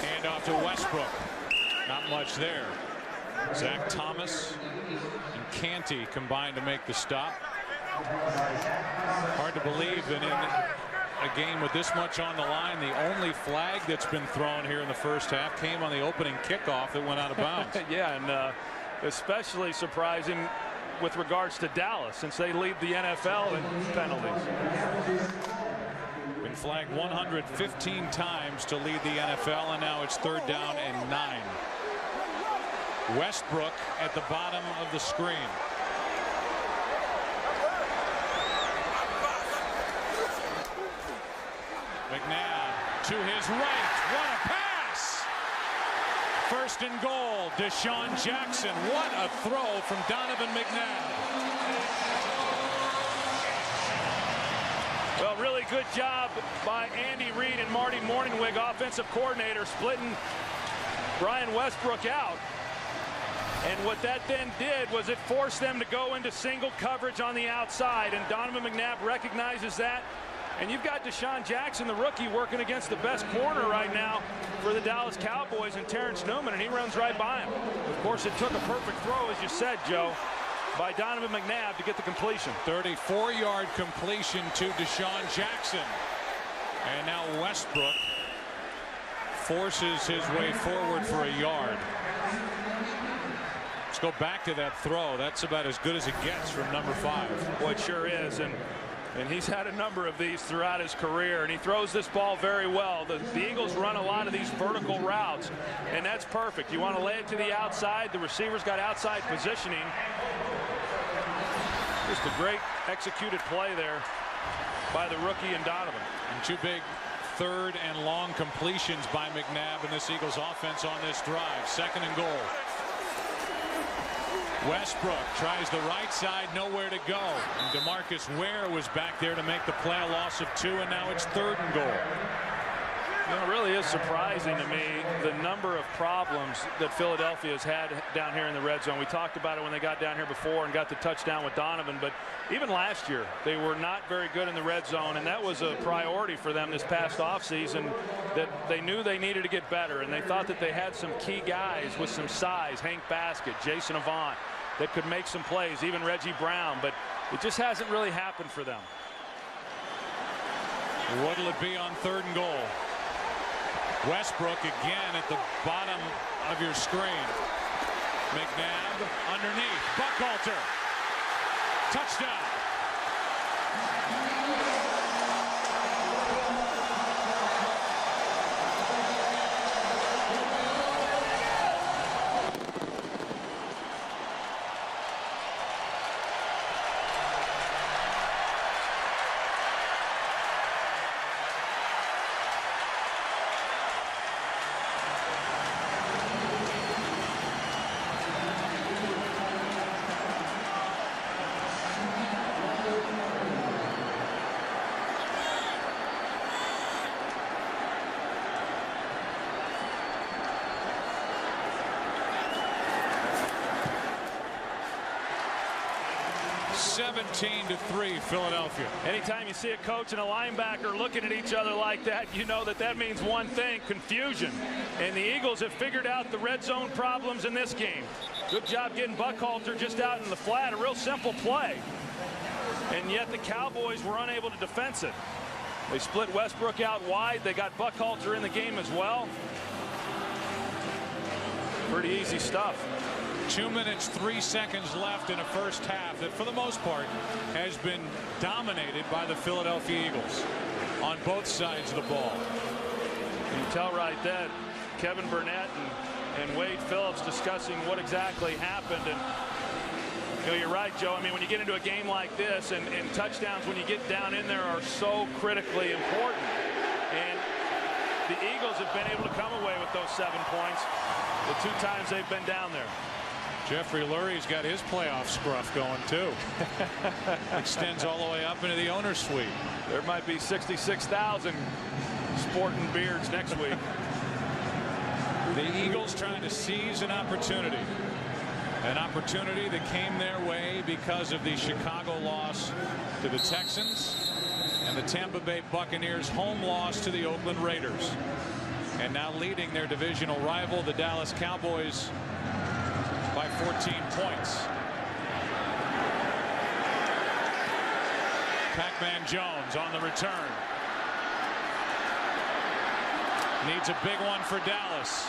Hand off to Westbrook. Not much there. Zach Thomas and Canty combined to make the stop. Hard to believe that in a game with this much on the line, the only flag that's been thrown here in the first half came on the opening kickoff that went out of bounds. Yeah, and especially surprising with regards to Dallas, since they lead the NFL in penalties. Been flagged 115 times to lead the NFL, and now it's 3rd down and 9. Westbrook at the bottom of the screen. McNabb to his right. What a pass! 1st and goal. Deshaun Jackson. What a throw from Donovan McNabb. Well, really good job by Andy Reid and Marty Morningwig, offensive coordinator, splitting Brian Westbrook out. And what that then did was it forced them to go into single coverage on the outside, and Donovan McNabb recognizes that. And you've got Deshaun Jackson, the rookie, working against the best corner right now for the Dallas Cowboys, and Terrence Newman, and he runs right by him. Of course, it took a perfect throw, as you said, Joe, by Donovan McNabb to get the completion. 34-yard completion to Deshaun Jackson. And now Westbrook forces his way forward for a yard. Let's go back to that throw. That's about as good as it gets from number 5. Boy, it sure is. And he's had a number of these throughout his career, and he throws this ball very well. The Eagles run a lot of these vertical routes, and that's perfect. You want to lay it to the outside. The receiver's got outside positioning. Just a great executed play there by the rookie and Donovan. And 2 big 3rd and long completions by McNabb in this Eagles offense on this drive. 2nd and goal. Westbrook tries the right side, nowhere to go. And DeMarcus Ware was back there to make the play, a loss of 2, and now it's 3rd and goal. It really is surprising to me the number of problems that Philadelphia has had down here in the red zone. We talked about it when they got down here before and got the touchdown with Donovan, but even last year they were not very good in the red zone, and that was a priority for them this past offseason, that they knew they needed to get better, and they thought that they had some key guys with some size, Hank Baskett, Jason Avant, that could make some plays, even Reggie Brown, but it just hasn't really happened for them. What'll it be on 3rd and goal? Westbrook again at the bottom of your screen. McNabb underneath. Buckhalter. Touchdown. (17-3) Philadelphia. Anytime you see a coach and a linebacker looking at each other like that, you know that means one thing: confusion. And the Eagles have figured out the red zone problems in this game. Good job getting Buckhalter just out in the flat, a real simple play. And yet the Cowboys were unable to defense it. They split Westbrook out wide. They got Buckhalter in the game as well. Pretty easy stuff. 2 minutes, 3 seconds left in a first half that, for the most part, has been dominated by the Philadelphia Eagles on both sides of the ball. You can tell right then, Kevin Burnett and Wade Phillips discussing what exactly happened. And you're right, Joe. I mean, when you get into a game like this, and touchdowns when you get down in there are so critically important. And the Eagles have been able to come away with those 7 points the 2 times they've been down there. Jeffrey Lurie's got his playoff scruff going too. Extends all the way up into the owner's suite. There might be 66,000 sporting beards next week. The Eagles trying to seize an opportunity. An opportunity that came their way because of the Chicago loss to the Texans and the Tampa Bay Buccaneers home loss to the Oakland Raiders. And now leading their divisional rival, the Dallas Cowboys, by 14 points. Pac-Man Jones on the return. Needs a big one for Dallas.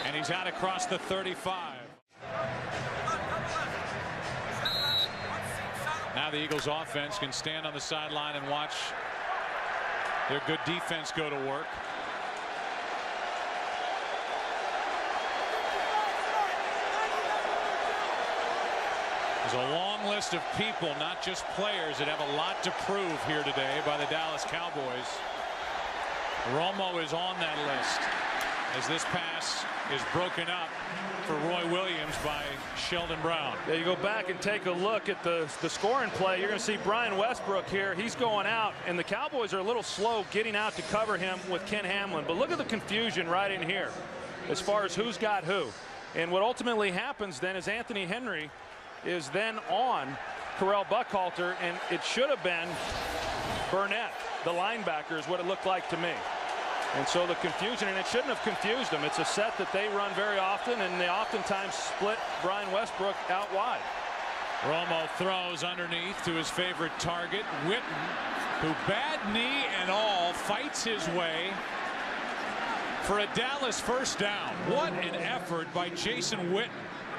And he's out across the 35. Now the Eagles offense can stand on the sideline and watch their good defense go to work. There's a long list of people, not just players, that have a lot to prove here today by the Dallas Cowboys. Romo is on that list as this pass is broken up for Roy Williams by Sheldon Brown. Yeah, you go back and take a look at the scoring play. You're going to see Brian Westbrook here. He's going out, and the Cowboys are a little slow getting out to cover him with Ken Hamlin. But look at the confusion right in here as far as who's got who. And what ultimately happens then is Anthony Henry is then on Correll Buckhalter, and it should have been Burnett, the linebacker, is what it looked like to me. And so the confusion, and it shouldn't have confused them. It's a set that they run very often, and they oftentimes split Brian Westbrook out wide. Romo throws underneath to his favorite target, Witten, who, bad knee and all, fights his way for a Dallas first down. What an effort by Jason Witten.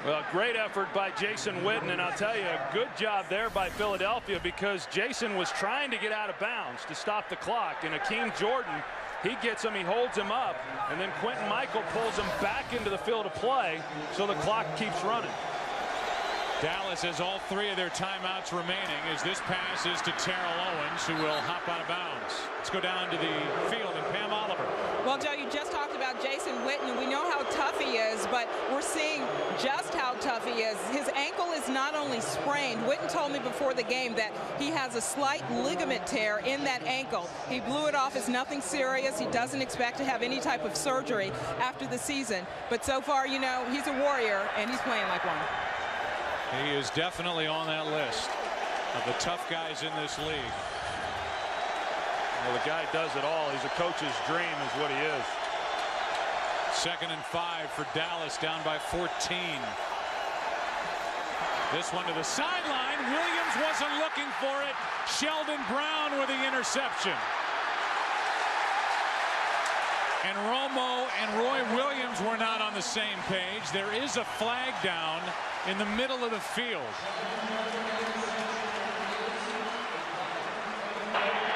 Well, great effort by Jason Witten, and I'll tell you, a good job there by Philadelphia, because Jason was trying to get out of bounds to stop the clock, and Akeem Jordan, he gets him, he holds him up, and then Quentin Michael pulls him back into the field of play, so the clock keeps running. Dallas has all 3 of their timeouts remaining as this pass is to Terrell Owens, who will hop out of bounds. Let's go down to the field and Pam Oliver. Well, Joe, you just talked about Jason Witten. We know how tough he is, but we're seeing just how tough he is. His ankle is not only sprained. Witten told me before the game that he has a slight ligament tear in that ankle. He blew it off as nothing serious. He doesn't expect to have any type of surgery after the season. But so far, you know, he's a warrior, and he's playing like one. He is definitely on that list of the tough guys in this league. Well, the guy does it all. He's a coach's dream is what he is. 2nd and 5 for Dallas, down by 14. This one to the sideline. Williams wasn't looking for it. Sheldon Brown with the interception. And Romo and Roy Williams were not on the same page. There is a flag down in the middle of the field.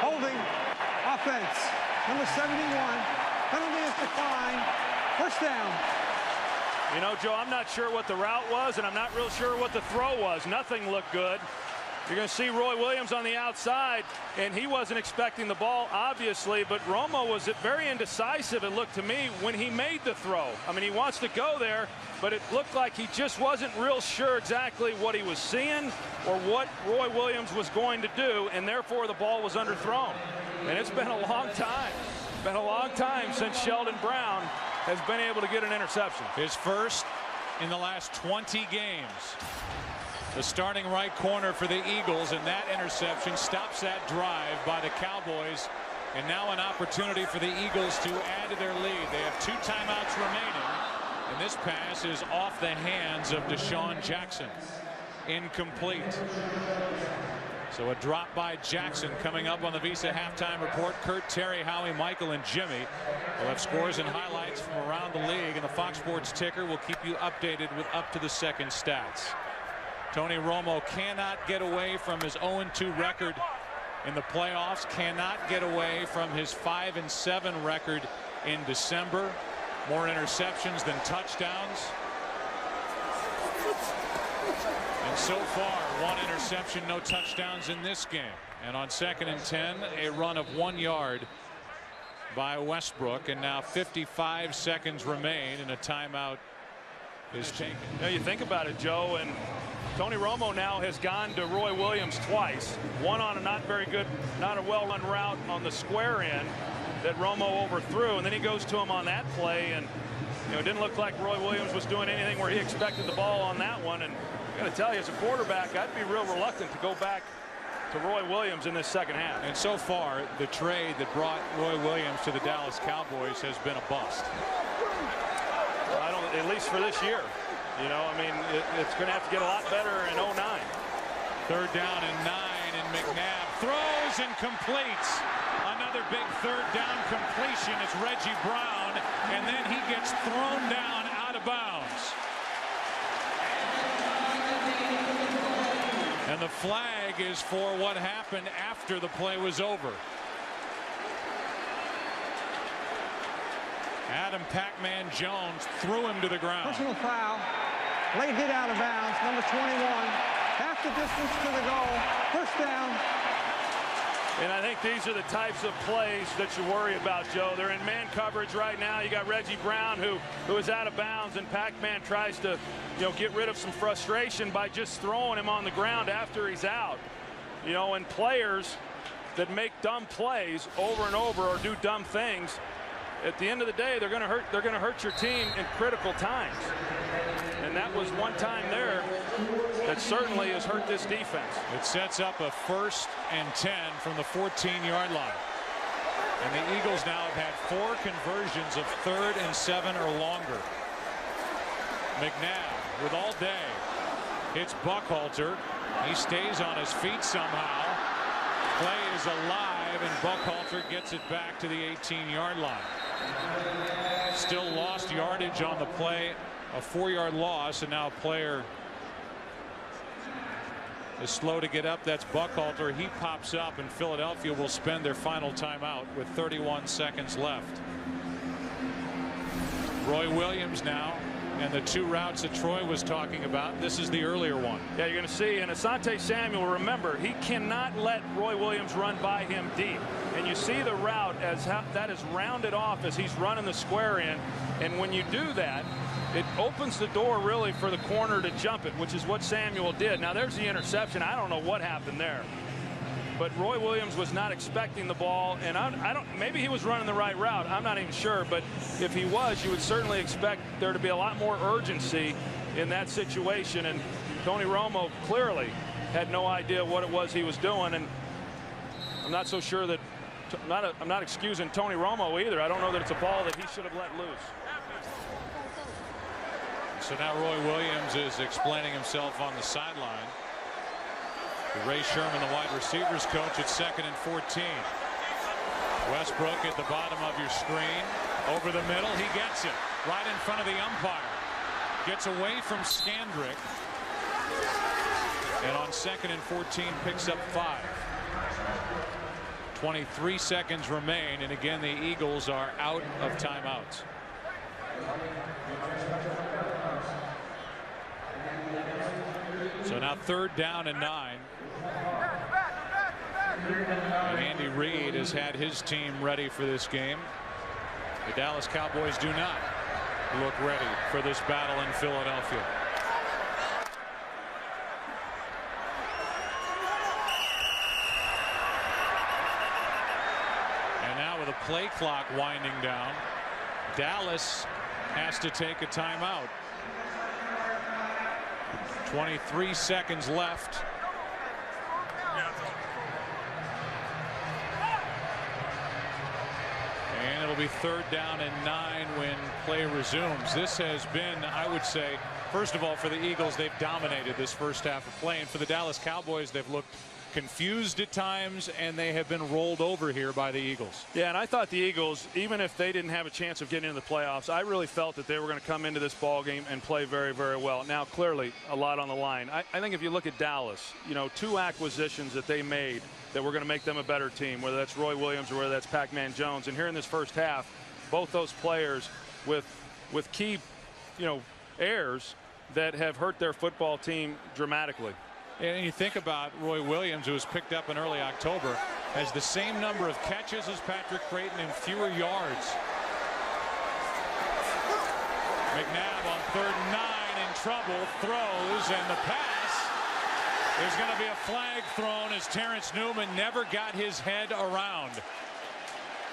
Holding, offense, number 71, penalty is declined, first down. You know, Joe, I'm not sure what the route was, and I'm not real sure what the throw was. Nothing looked good. You're going to see Roy Williams on the outside, and he wasn't expecting the ball, obviously, but Romo was very indecisive, it looked to me, when he made the throw. I mean, he wants to go there, but it looked like he just wasn't real sure exactly what he was seeing or what Roy Williams was going to do, and therefore the ball was underthrown. And it's been a long time. Been a long time since Sheldon Brown has been able to get an interception. His first in the last 20 games. The starting right corner for the Eagles, and that interception stops that drive by the Cowboys. And now an opportunity for the Eagles to add to their lead. They have 2 timeouts remaining, and this pass is off the hands of Deshaun Jackson. Incomplete. So a drop by Jackson coming up on the Visa halftime report. Kurt, Terry, Howie, Michael, and Jimmy will have scores and highlights from around the league, and the Fox Sports ticker will keep you updated with up-to-the-second stats. Tony Romo cannot get away from his 0-2 record in the playoffs, cannot get away from his 5-7 record in December. More interceptions than touchdowns. And so far, 1 interception, no touchdowns in this game. And on 2nd and 10, a run of 1 yard by Westbrook, and now 55 seconds remain, and a timeout is taken. You know, you think about it, Joe, and Tony Romo now has gone to Roy Williams twice. One on a not a well-run route on the square end that Romo overthrew, and then he goes to him on that play, and it didn't look like Roy Williams was doing anything where he expected the ball on that one. And I got to tell you, as a quarterback, I'd be real reluctant to go back to Roy Williams in this second half. And so far, the trade that brought Roy Williams to the Dallas Cowboys has been a bust. At least for this year. I mean, it's going to have to get a lot better in 09. Third down and 9, and McNabb throws and completes. Another big third down completion. It's Reggie Brown, and then he gets thrown down out of bounds. And the flag is for what happened after the play was over. Adam Pac-Man Jones threw him to the ground. Personal foul. Late hit out of bounds. Number 21. Half the distance to the goal. First down. And I think these are the types of plays that you worry about, Joe. They're in man coverage right now. You got Reggie Brown who is out of bounds, and Pac-Man tries to get rid of some frustration by just throwing him on the ground after he's out. And players that make dumb plays over and over or do dumb things, at the end of the day, they're going to hurt your team in critical times. And that was one time there that certainly has hurt this defense. It sets up a 1st and 10 from the 14-yard line. And the Eagles now have had 4 conversions of 3rd and 7 or longer. McNabb with all day. Hits Buckhalter. He stays on his feet somehow. Play is alive, and Buckhalter gets it back to the 18-yard line. Still lost yardage on the play, a 4-yard loss, and now a player is slow to get up. That's Buckhalter. He pops up, and Philadelphia will spend their final timeout with 31 seconds left. Roy Williams now, and the 2 routes that Troy was talking about. This is the earlier one. Yeah, you're going to see. And Asante Samuel, remember, he cannot let Roy Williams run by him deep. And you see the route as that is rounded off as he's running the square in. And when you do that, it opens the door really for the corner to jump it, which is what Samuel did. Now there's the interception. I don't know what happened there. But Roy Williams was not expecting the ball, and maybe he was running the right route. I'm not even sure, but if he was, you would certainly expect there to be a lot more urgency in that situation. And Tony Romo clearly had no idea what it was he was doing, and I'm not so sure that I'm not excusing Tony Romo either. I don't know that it's a ball that he should have let loose. So now Roy Williams is explaining himself on the sideline. Ray Sherman, the wide receivers coach, at 2nd and 14. Westbrook at the bottom of your screen. Over the middle, he gets it. Right in front of the umpire. Gets away from Skandrick. And on 2nd and 14, picks up 5. 23 seconds remain, and again, the Eagles are out of timeouts. So now 3rd down and 9. And Andy Reid has had his team ready for this game. The Dallas Cowboys do not look ready for this battle in Philadelphia. And now with a play clock winding down, Dallas has to take a timeout. 23 seconds left. And it'll be 3rd down and 9 when play resumes. This has been, I would say, first of all, for the Eagles, they've dominated this first half of play. And for the Dallas Cowboys, they've looked confused at times, and they have been rolled over here by the Eagles. Yeah, and I thought the Eagles, even if they didn't have a chance of getting into the playoffs, I really felt that they were going to come into this ball game and play very, very well. Now, clearly, a lot on the line. I think if you look at Dallas, 2 acquisitions that they made that were going to make them a better team, whether that's Roy Williams or whether that's Pac-Man Jones. And here in this first half, both those players with key, errors that have hurt their football team dramatically. And you think about Roy Williams, who was picked up in early October. has the same number of catches as Patrick Creighton and fewer yards. McNabb on 3rd and 9 in trouble, throws, and the pass. There's going to be a flag thrown as Terrence Newman never got his head around.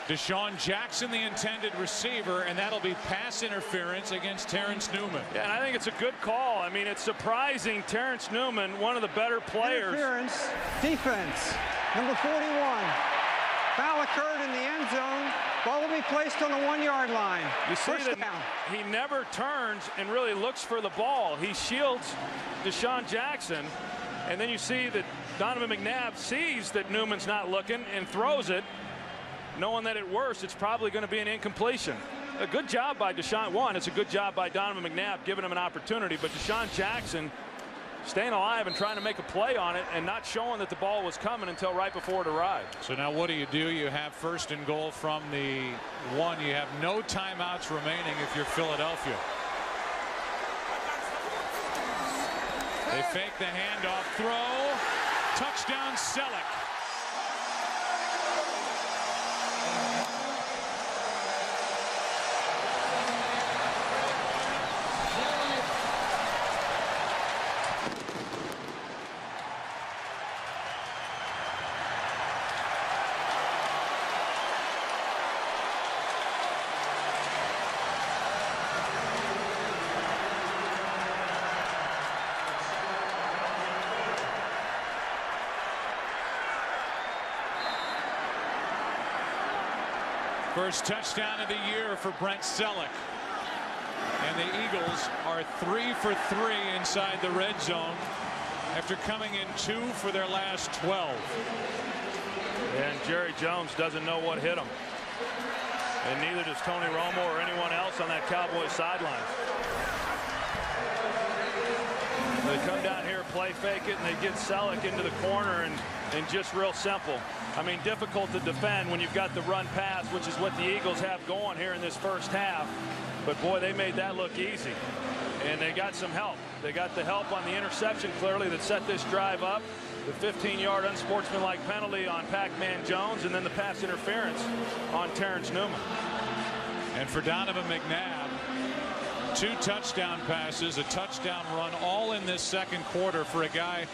Deshaun Jackson, the intended receiver, and that'll be pass interference against Terrence Newman. Yeah, and I think it's a good call. I mean, it's surprising. Terrence Newman, one of the better players. Interference, defense, number 41. Foul occurred in the end zone. Ball will be placed on the 1-yard line. You see First that down. he never turns and really looks for the ball. He shields Deshaun Jackson, and then you see that Donovan McNabb sees that Newman's not looking and throws it, knowing that at worst it's probably going to be an incompletion. A good job by Deshaun. One, it's a good job by Donovan McNabb giving him an opportunity, but Deshaun Jackson staying alive and trying to make a play on it and not showing that the ball was coming until right before it arrived. So now what do? You have 1st and goal from the 1. You have no timeouts remaining if you're Philadelphia. They fake the handoff, throw, touchdown Selleck. First touchdown of the year for Brent Selleck. And the Eagles are 3 for 3 inside the red zone after coming in 2 for their last 12. And Jerry Jones doesn't know what hit him. And neither does Tony Romo or anyone else on that Cowboys sideline. They come down here, play fake it, and they get Selleck into the corner, and just real simple. I mean, difficult to defend when you've got the run pass, which is what the Eagles have going here in this first half. But boy, they made that look easy. And they got some help. They got the help on the interception, clearly, that set this drive up. The 15-yard unsportsmanlike penalty on Pac-Man Jones, and then the pass interference on Terrence Newman. And for Donovan McNabb, 2 touchdown passes, a touchdown run, all in this second quarter for a guy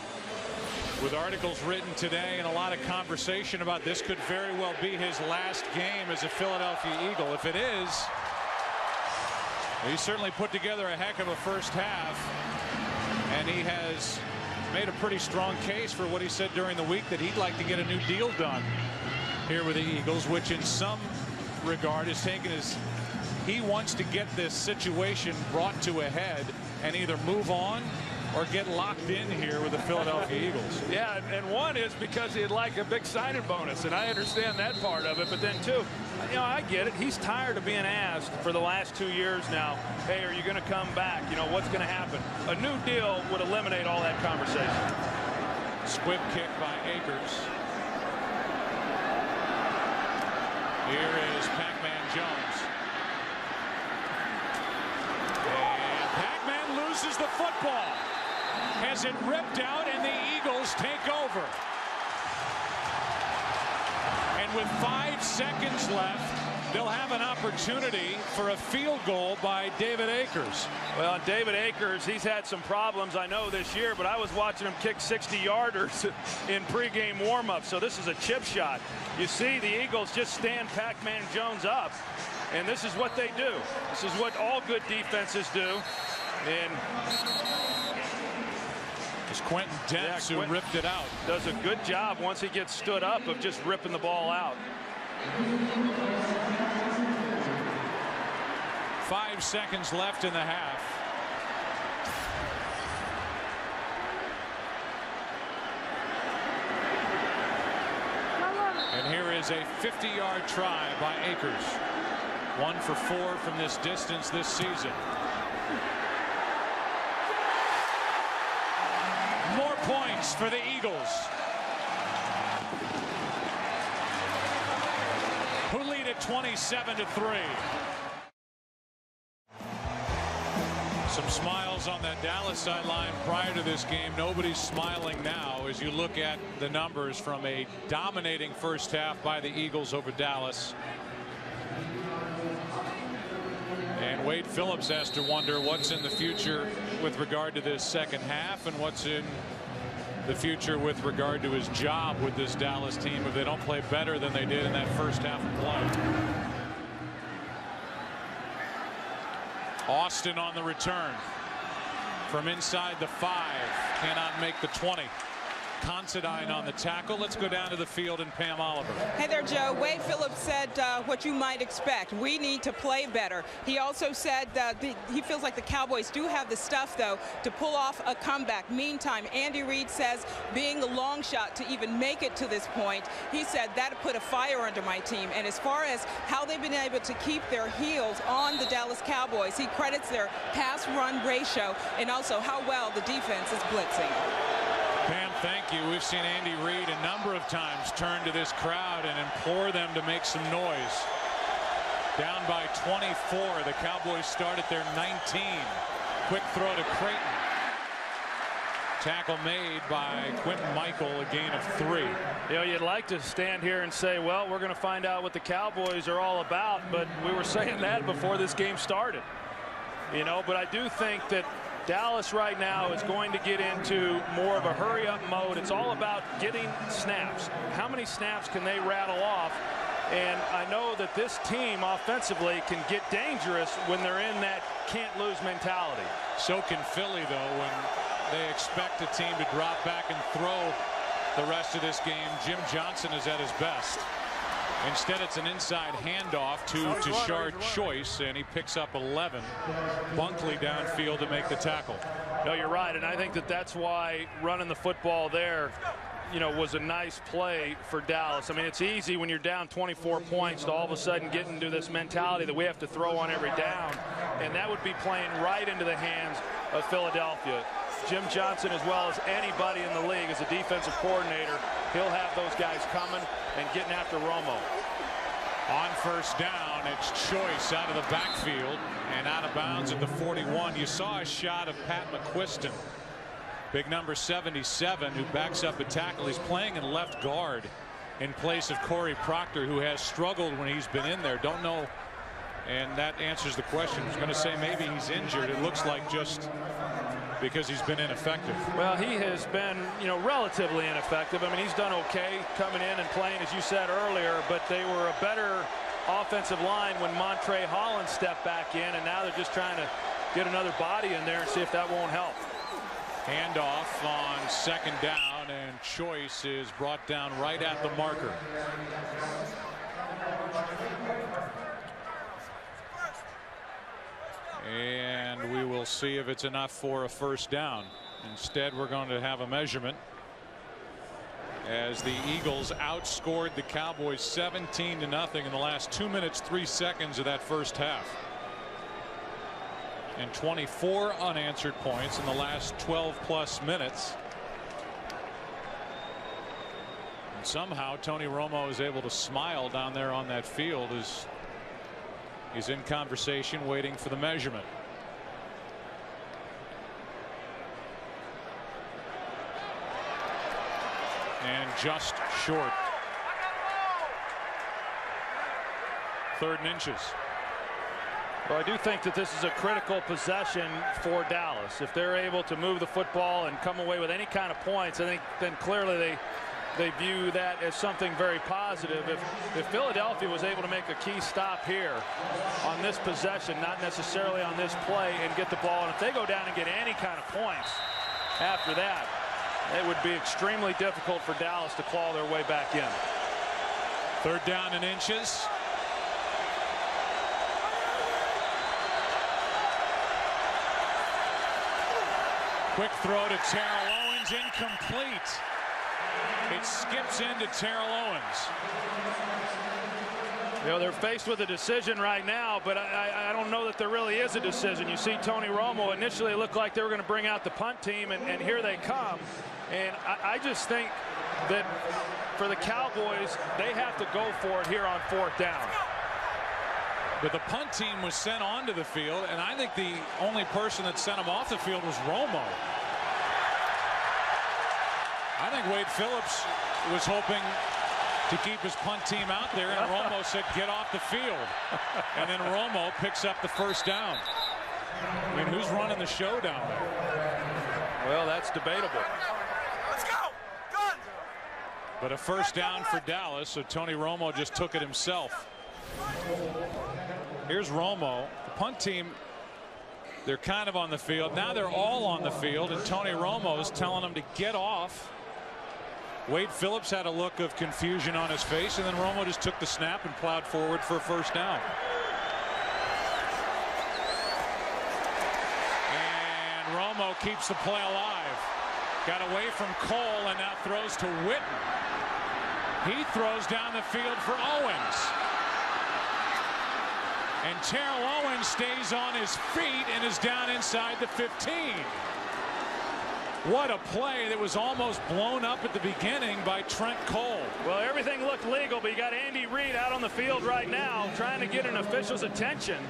with articles written today and a lot of conversation about this could very well be his last game as a Philadelphia Eagle. If it is, he certainly put together a heck of a first half, and he has made a pretty strong case for what he said during the week, that he'd like to get a new deal done here with the Eagles, which in some regard is taken as he wants to get this situation brought to a head and either move on or get locked in here with the Philadelphia Eagles. Yeah, and one is because he'd like a big signing bonus, and I understand that part of it. But then, two, you know, I get it. He's tired of being asked for the last 2 years now, hey, are you going to come back? You know, what's going to happen? A new deal would eliminate all that conversation. Squib kick by Akers. Here is Pac-Man Jones. And Pac-Man loses the football. Has it ripped out, and the Eagles take over. And with 5 seconds left, they'll have an opportunity for a field goal by David Akers. Well, David Akers, he's had some problems, I know, this year, but I was watching him kick 60-yarders in pregame warm-up, so this is a chip shot. You see the Eagles just stand Pac-Man Jones up, and this is what they do. This is what all good defenses do. And it's Quentin Dents who ripped it out. Does a good job once he gets stood up of just ripping the ball out. 5 seconds left in the half. And here is a 50-yard try by Akers. 1 for 4 from this distance this season. More points for the Eagles, who lead at 27-3. Some smiles on that Dallas sideline prior to this game. Nobody's smiling now as you look at the numbers from a dominating first half by the Eagles over Dallas. And Wade Phillips has to wonder what's in the future with regard to this second half and what's in the future with regard to his job with this Dallas team if they don't play better than they did in that first half of play. Austin on the return from inside the 5, cannot make the 20. Considine on the tackle. Let's go down to the field and Pam Oliver. Hey there, Joe. Wade Phillips said what you might expect. We need to play better. He also said he feels like the Cowboys do have the stuff, though, to pull off a comeback. Meantime, Andy Reid says being a long shot to even make it to this point, he said that put a fire under my team. And as far as how they've been able to keep their heels on the Dallas Cowboys, he credits their pass-run ratio and also how well the defense is blitzing. Pam, thank you. We've seen Andy Reid a number of times turn to this crowd and implore them to make some noise. Down by 24. The Cowboys start at their 19. Quick throw to Creighton. Tackle made by Quentin Michael, a gain of 3. You know, you'd like to stand here and say, well, we're going to find out what the Cowboys are all about, but we were saying that before this game started. You know, but I do think that Dallas right now is going to get into more of a hurry-up mode. It's all about getting snaps. How many snaps can they rattle off? And I know that this team offensively can get dangerous when they're in that can't-lose mentality. So can Philly, though, when they expect a team to drop back and throw the rest of this game. Jim Johnson is at his best. Instead, it's an inside handoff to Tashard Choice, and he picks up 11. Bunkley downfield to make the tackle. No, you're right, and I think that that's why running the football there, you know, was a nice play for Dallas. I mean, it's easy when you're down 24 points to all of a sudden get into this mentality that we have to throw on every down, and that would be playing right into the hands of Philadelphia. Jim Johnson, as well as anybody in the league as a defensive coordinator, he'll have those guys coming and getting after Romo. On first down, it's Choice out of the backfield and out of bounds at the 41. You saw a shot of Pat McQuiston, big number 77, who backs up a tackle. He's playing in left guard in place of Corey Proctor, who has struggled when he's been in there. Don't know, and that answers the question. I was going to say maybe he's injured. It looks like just because he's been ineffective. Well, he has been, you know, relatively ineffective. I mean, he's done okay coming in and playing, as you said earlier, but they were a better offensive line when Montre Holland stepped back in, and now they're just trying to get another body in there and see if that won't help. Handoff on second down, and Choice is brought down right at the marker. And we will see if it's enough for a first down. Instead, we're going to have a measurement as the Eagles outscored the Cowboys 17-0 in the last 2 minutes 3 seconds of that first half, and 24 unanswered points in the last 12+ minutes. And somehow Tony Romo is able to smile down there on that field as he's in conversation waiting for the measurement. And just short. 3rd and inches. Well, I do think that this is a critical possession for Dallas. If they're able to move the football and come away with any kind of points, I think then clearly they view that as something very positive. If Philadelphia was able to make a key stop here on this possession, not necessarily on this play, and get the ball, and if they go down and get any kind of points after that, it would be extremely difficult for Dallas to claw their way back in. 3rd down and inches. Quick throw to Terrell Owens, incomplete. It skips into Terrell Owens. You know, they're faced with a decision right now, but I don't know that there really is a decision. You see Tony Romo, initially it looked like they were going to bring out the punt team, and here they come. And I just think that for the Cowboys, they have to go for it here on 4th down. But the punt team was sent onto the field, and I think the only person that sent him off the field was Romo. I think Wade Phillips was hoping to keep his punt team out there, and Romo said, get off the field. And then Romo picks up the first down. I mean, who's running the show down there? Well, that's debatable. Let's go! Gun! But a first down for Dallas, so Tony Romo just took it himself. Here's Romo. The punt team, they're kind of on the field. Now they're all on the field, and Tony Romo is telling them to get off. Wade Phillips had a look of confusion on his face, and then Romo just took the snap and plowed forward for a first down. And Romo keeps the play alive. Got away from Cole and now throws to Witten. He throws down the field for Owens. And Terrell Owens stays on his feet and is down inside the 15. What a play that was almost blown up at the beginning by Trent Cole. Well, everything looked legal, but you got Andy Reid out on the field right now trying to get an official's attention.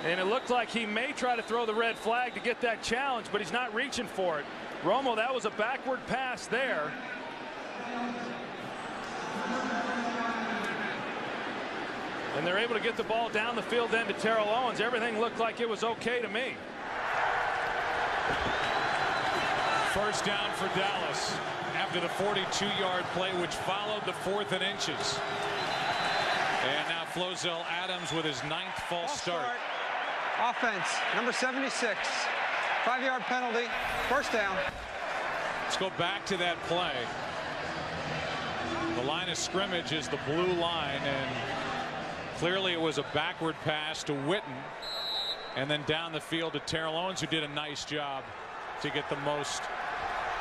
And it looked like he may try to throw the red flag to get that challenge, but he's not reaching for it. Romo, that was a backward pass there. And they're able to get the ball down the field then to Terrell Owens. Everything looked like it was okay to me. First down for Dallas after the 42-yard play, which followed the 4th and inches. And now Flozell Adams with his 9th false start. Offense, number 76. 5-yard penalty. First down. Let's go back to that play. The line of scrimmage is the blue line, and clearly it was a backward pass to Witten, and then down the field to Terrell Owens, who did a nice job to get the most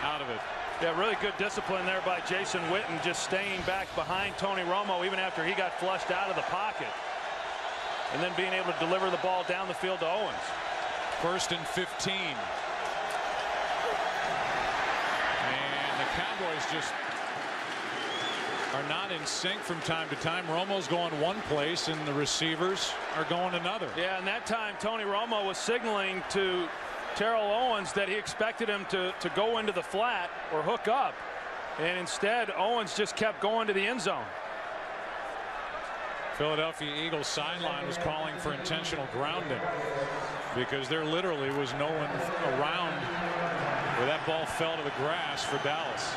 out of it. Yeah, really good discipline there by Jason Witten, just staying back behind Tony Romo even after he got flushed out of the pocket, and then being able to deliver the ball down the field to Owens. 1st and 15. And the Cowboys just are not in sync from time to time. Romo's going one place and the receivers are going another. Yeah, and that time Tony Romo was signaling to Terrell Owens that he expected him to go into the flat or hook up, and instead Owens just kept going to the end zone. Philadelphia Eagles sideline was calling for intentional grounding because there literally was no one around where that ball fell to the grass for Dallas.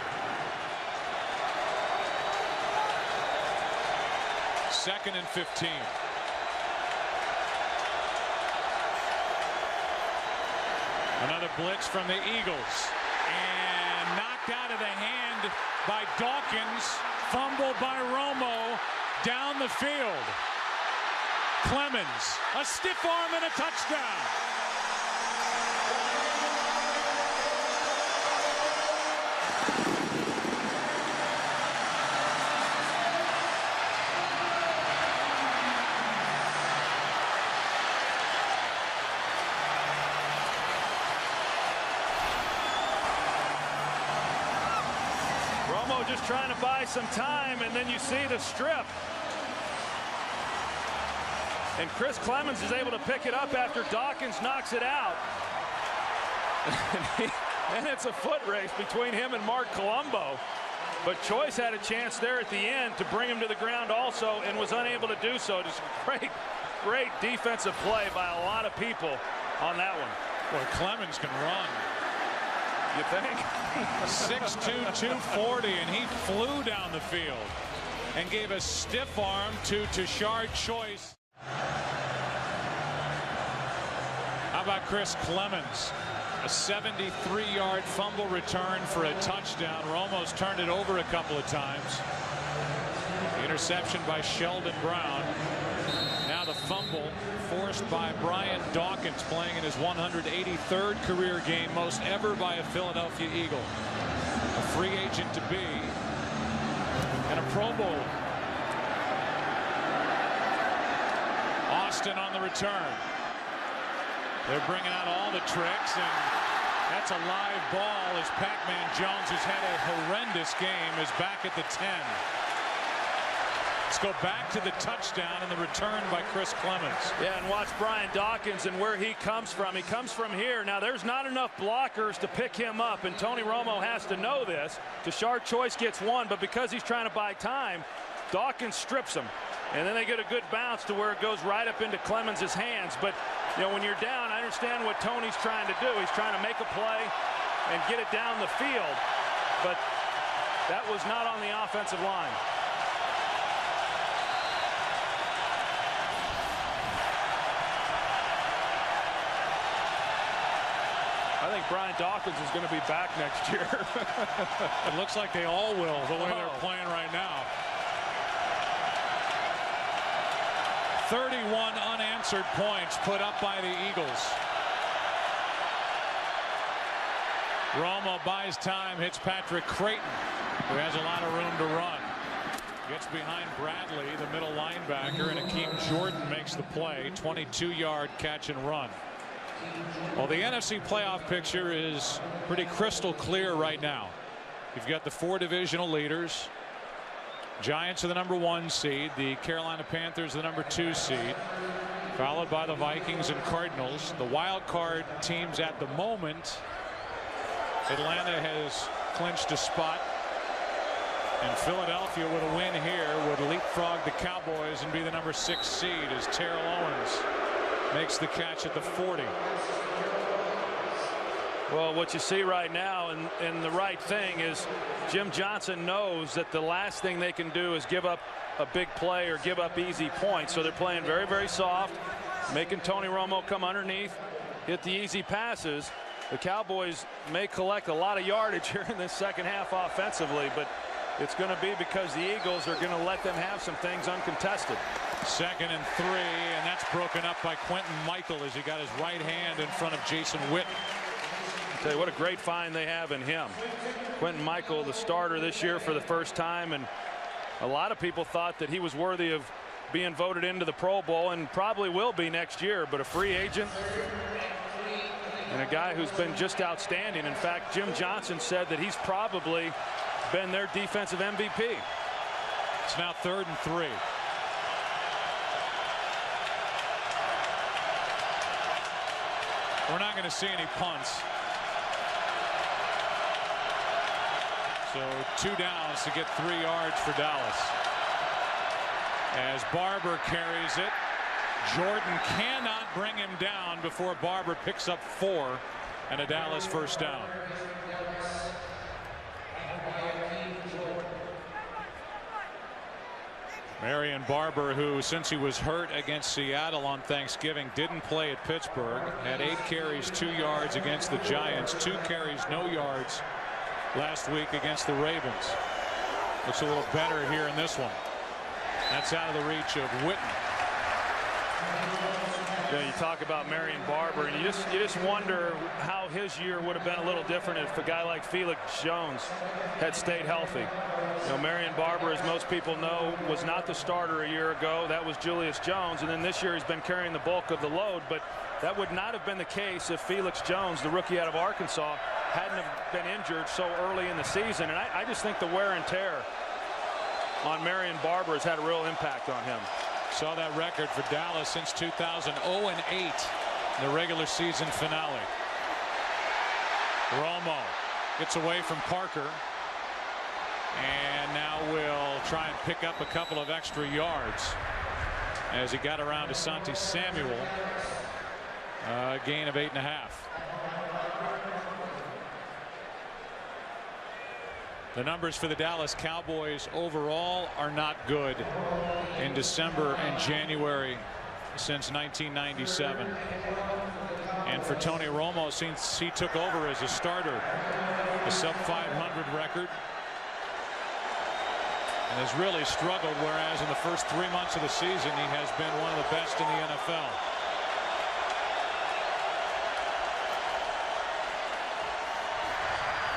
2nd and 15. Another blitz from the Eagles, and knocked out of the hand by Dawkins. Fumble by Romo down the field. Clemens, a stiff arm and a touchdown. Just trying to buy some time, and then you see the strip, and Chris Clemens is able to pick it up after Dawkins knocks it out. And it's a foot race between him and Mark Colombo, but Choice had a chance there at the end to bring him to the ground also and was unable to do so. Just great defensive play by a lot of people on that one. Boy, Clemens can run. You think? 6'2", 240, and he flew down the field and gave a stiff arm to Tashard Choice. How about Chris Clemens? A 73-yard fumble return for a touchdown. Romo's turned it over a couple of times. The interception by Sheldon Brown. Now the fumble forced by Brian Dawkins, playing in his 183rd career game, most ever by a Philadelphia Eagle. A free agent to be, and a Pro Bowl. Austin on the return. They're bringing out all the tricks, and that's a live ball as Pac-Man Jones, who's had a horrendous game, is back at the 10. Let's go back to the touchdown and the return by Chris Clemens. Yeah, and watch Brian Dawkins and where he comes from. He comes from here. Now, there's not enough blockers to pick him up, and Tony Romo has to know this. Tashard Choice gets one, but because he's trying to buy time, Dawkins strips him. And then they get a good bounce to where it goes right up into Clemens' hands. But, you know, when you're down, I understand what Tony's trying to do. He's trying to make a play and get it down the field. But that was not on the offensive line. I think Brian Dawkins is going to be back next year. It looks like they all will, the way they're playing right now. 31 unanswered points put up by the Eagles. Romo buys time, hits Patrick Creighton, who has a lot of room to run. Gets behind Bradley, the middle linebacker, and Akeem Jordan makes the play. 22-yard catch and run. Well, the NFC playoff picture is pretty crystal clear right now. You've got the 4 divisional leaders. Giants are the #1 seed. The Carolina Panthers the #2 seed, followed by the Vikings and Cardinals. The wild card teams at the moment, Atlanta has clinched a spot, and Philadelphia with a win here would leapfrog the Cowboys and be the #6 seed as Terrell Owens makes the catch at the 40. Well, what you see right now, and the right thing is, Jim Johnson knows that the last thing they can do is give up a big play or give up easy points. So they're playing very, very soft, making Tony Romo come underneath, hit the easy passes. The Cowboys may collect a lot of yardage here in this second half offensively, but it's going to be because the Eagles are going to let them have some things uncontested. 2nd and 3, and that's broken up by Quentin Michael as he got his right hand in front of Jason Witten. Tell you what a great find they have in him. Quentin Michael, the starter this year for the first time, and a lot of people thought that he was worthy of being voted into the Pro Bowl and probably will be next year, but a free agent and a guy who's been just outstanding. In fact, Jim Johnson said that he's probably been their defensive MVP. It's now 3rd and 3. We're not going to see any punts. So 2 downs to get 3 yards for Dallas. As Barber carries it, Jordan cannot bring him down before Barber picks up 4 and a Dallas first down. Marion Barber, who since he was hurt against Seattle on Thanksgiving didn't play at Pittsburgh, had 8 carries, 2 yards against the Giants, 2 carries, no yards last week against the Ravens. Looks a little better here in this one. That's out of the reach of Witten. Yeah, you talk about Marion Barber, and you just wonder how his year would have been a little different if a guy like Felix Jones had stayed healthy. You know, Marion Barber, as most people know, was not the starter a year ago. That was Julius Jones, and then this year he's been carrying the bulk of the load. But that would not have been the case if Felix Jones, the rookie out of Arkansas, hadn't have been injured so early in the season. And I just think the wear and tear on Marion Barber has had a real impact on him. Saw that record for Dallas since 2000, 0-8 in the regular season finale. Romo gets away from Parker and now will try and pick up a couple of extra yards as he got around to Asante Samuel. Gain of 8.5. The numbers for the Dallas Cowboys overall are not good in December and January since 1997. And for Tony Romo, since he took over as a starter, a sub-500 record, and has really struggled, whereas in the first 3 months of the season he has been one of the best in the NFL.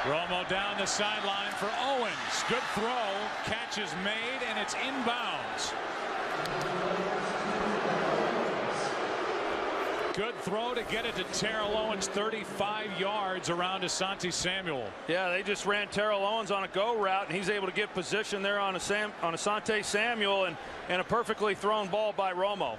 Romo down the sideline for Owens. Good throw. Catch is made, and it's inbounds. Good throw to get it to Terrell Owens, 35 yards around Asante Samuel. Yeah, they just ran Terrell Owens on a go route, and he's able to get position there on Asante Samuel, and a perfectly thrown ball by Romo.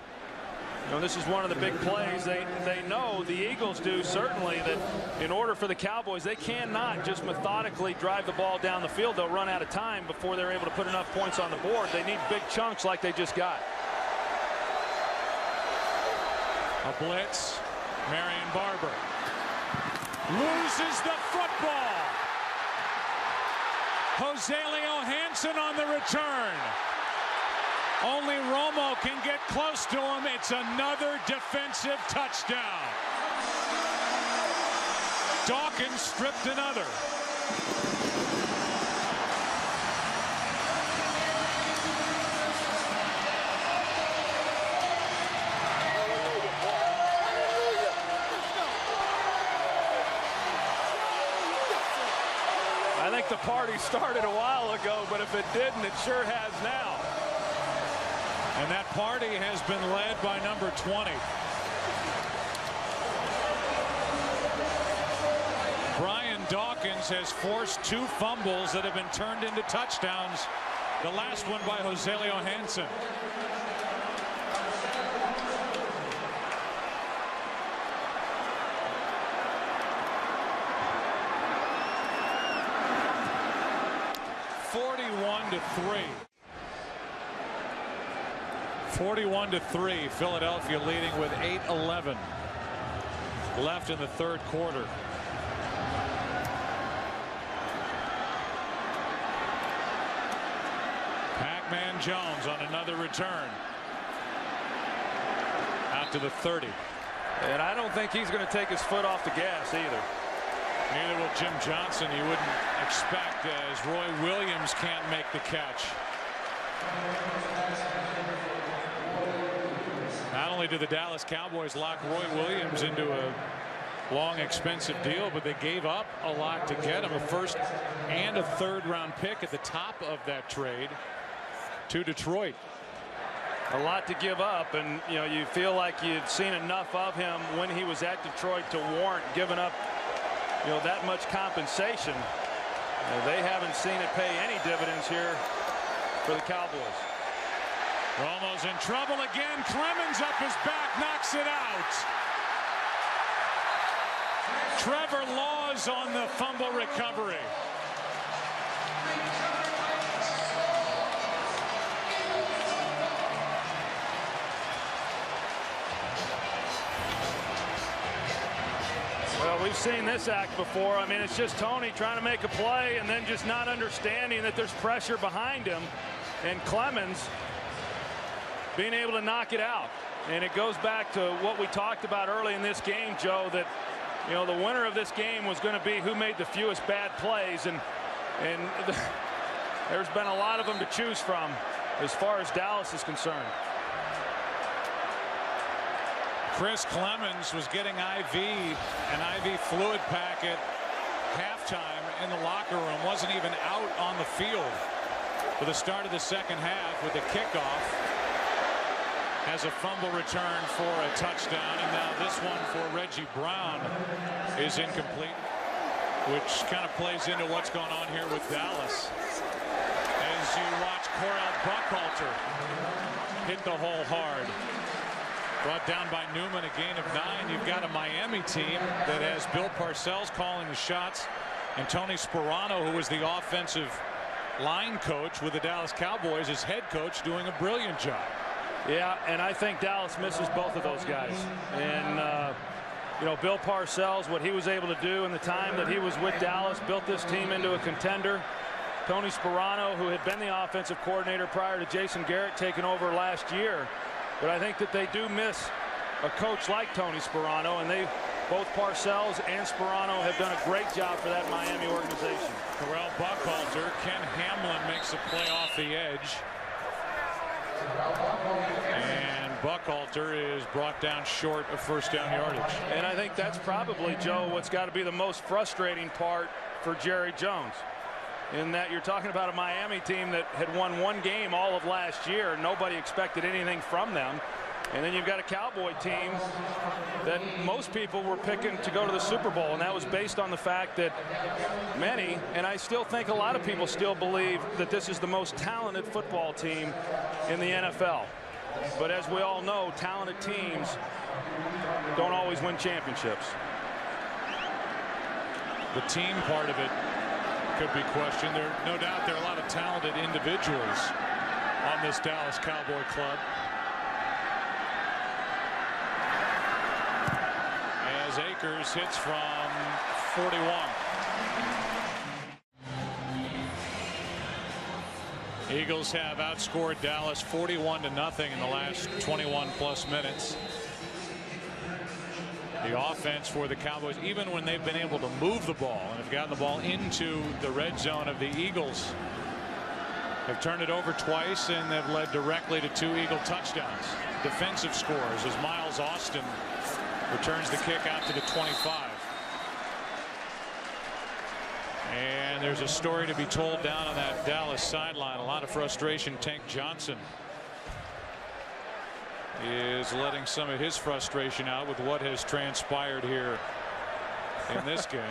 You know, this is one of the big plays. They know, the Eagles do certainly, that in order for the Cowboys, they cannot just methodically drive the ball down the field. They'll run out of time before they're able to put enough points on the board. They need big chunks like they just got. A blitz. Marion Barber loses the football. Joselio Hansen on the return. Only Romo can get close to him. It's another defensive touchdown. Dawkins stripped another. I think the party started a while ago, but if it didn't, it sure has now. And that party has been led by number 20. Brian Dawkins has forced 2 fumbles that have been turned into touchdowns. The last one by Joselio Hansen. (41-3). Philadelphia leading with 8:11 left in the third quarter. Pac-Man Jones on another return. Out to the 30. And I don't think he's going to take his foot off the gas either. Neither will Jim Johnson. You wouldn't expect, as Roy Williams can't make the catch. Not only did the Dallas Cowboys lock Roy Williams into a long, expensive deal, but they gave up a lot to get him, a first and a third-round pick at the top of that trade to Detroit. A lot to give up, and you know, you feel like you'd seen enough of him when he was at Detroit to warrant giving up, you know, that much compensation. They haven't seen it pay any dividends here for the Cowboys. Romo's in trouble again. Clemens up his back, knocks it out. Trevor Laws on the fumble recovery. Well, we've seen this act before. I mean, it's just Tony trying to make a play and then just not understanding that there's pressure behind him, and Clemens being able to knock it out. And it goes back to what we talked about early in this game, Joe, that, you know, the winner of this game was going to be who made the fewest bad plays, and there's been a lot of them to choose from as far as Dallas is concerned. Chris Clemens was getting an IV fluid packet halftime in the locker room. Wasn't even out on the field for the start of the second half with a kickoff. Has a fumble return for a touchdown, and now this one for Reggie Brown is incomplete, which kind of plays into what's going on here with Dallas. As you watch Corell Buckhalter hit the hole hard. Brought down by Newman, a gain of 9. You've got a Miami team that has Bill Parcells calling the shots, and Tony Sperano, who was the offensive line coach with the Dallas Cowboys, as head coach, doing a brilliant job. Yeah, and I think Dallas misses both of those guys. And, you know, Bill Parcells, what he was able to do in the time that he was with Dallas, built this team into a contender. Tony Sperano, who had been the offensive coordinator prior to Jason Garrett taking over last year. But I think that they do miss a coach like Tony Sperano, and both Parcells and Sperano have done a great job for that Miami organization. Corell Buckhalter, Ken Hamlin makes a play off the edge. And Buckhalter is brought down short of first down yardage. And I think that's probably, Joe, what's got to be the most frustrating part for Jerry Jones, in that you're talking about a Miami team that had won one game all of last year. Nobody expected anything from them. And then you've got a Cowboy team that most people were picking to go to the Super Bowl, and that was based on the fact that many, and I still think a lot of people still believe that this is the most talented football team in the NFL. But as we all know, talented teams don't always win championships. The team part of it could be questioned. No doubt there are a lot of talented individuals on this Dallas Cowboy club. As Akers hits from 41. Eagles have outscored Dallas 41-0 in the last 21+ minutes. The offense for the Cowboys, even when they've been able to move the ball and have gotten the ball into the red zone of the Eagles, have turned it over twice and have led directly to 2 Eagle touchdowns. Defensive scores as Miles Austin returns the kick out to the 25. And there's a story to be told down on that Dallas sideline. A lot of frustration. Tank Johnson is letting some of his frustration out with what has transpired here in this game.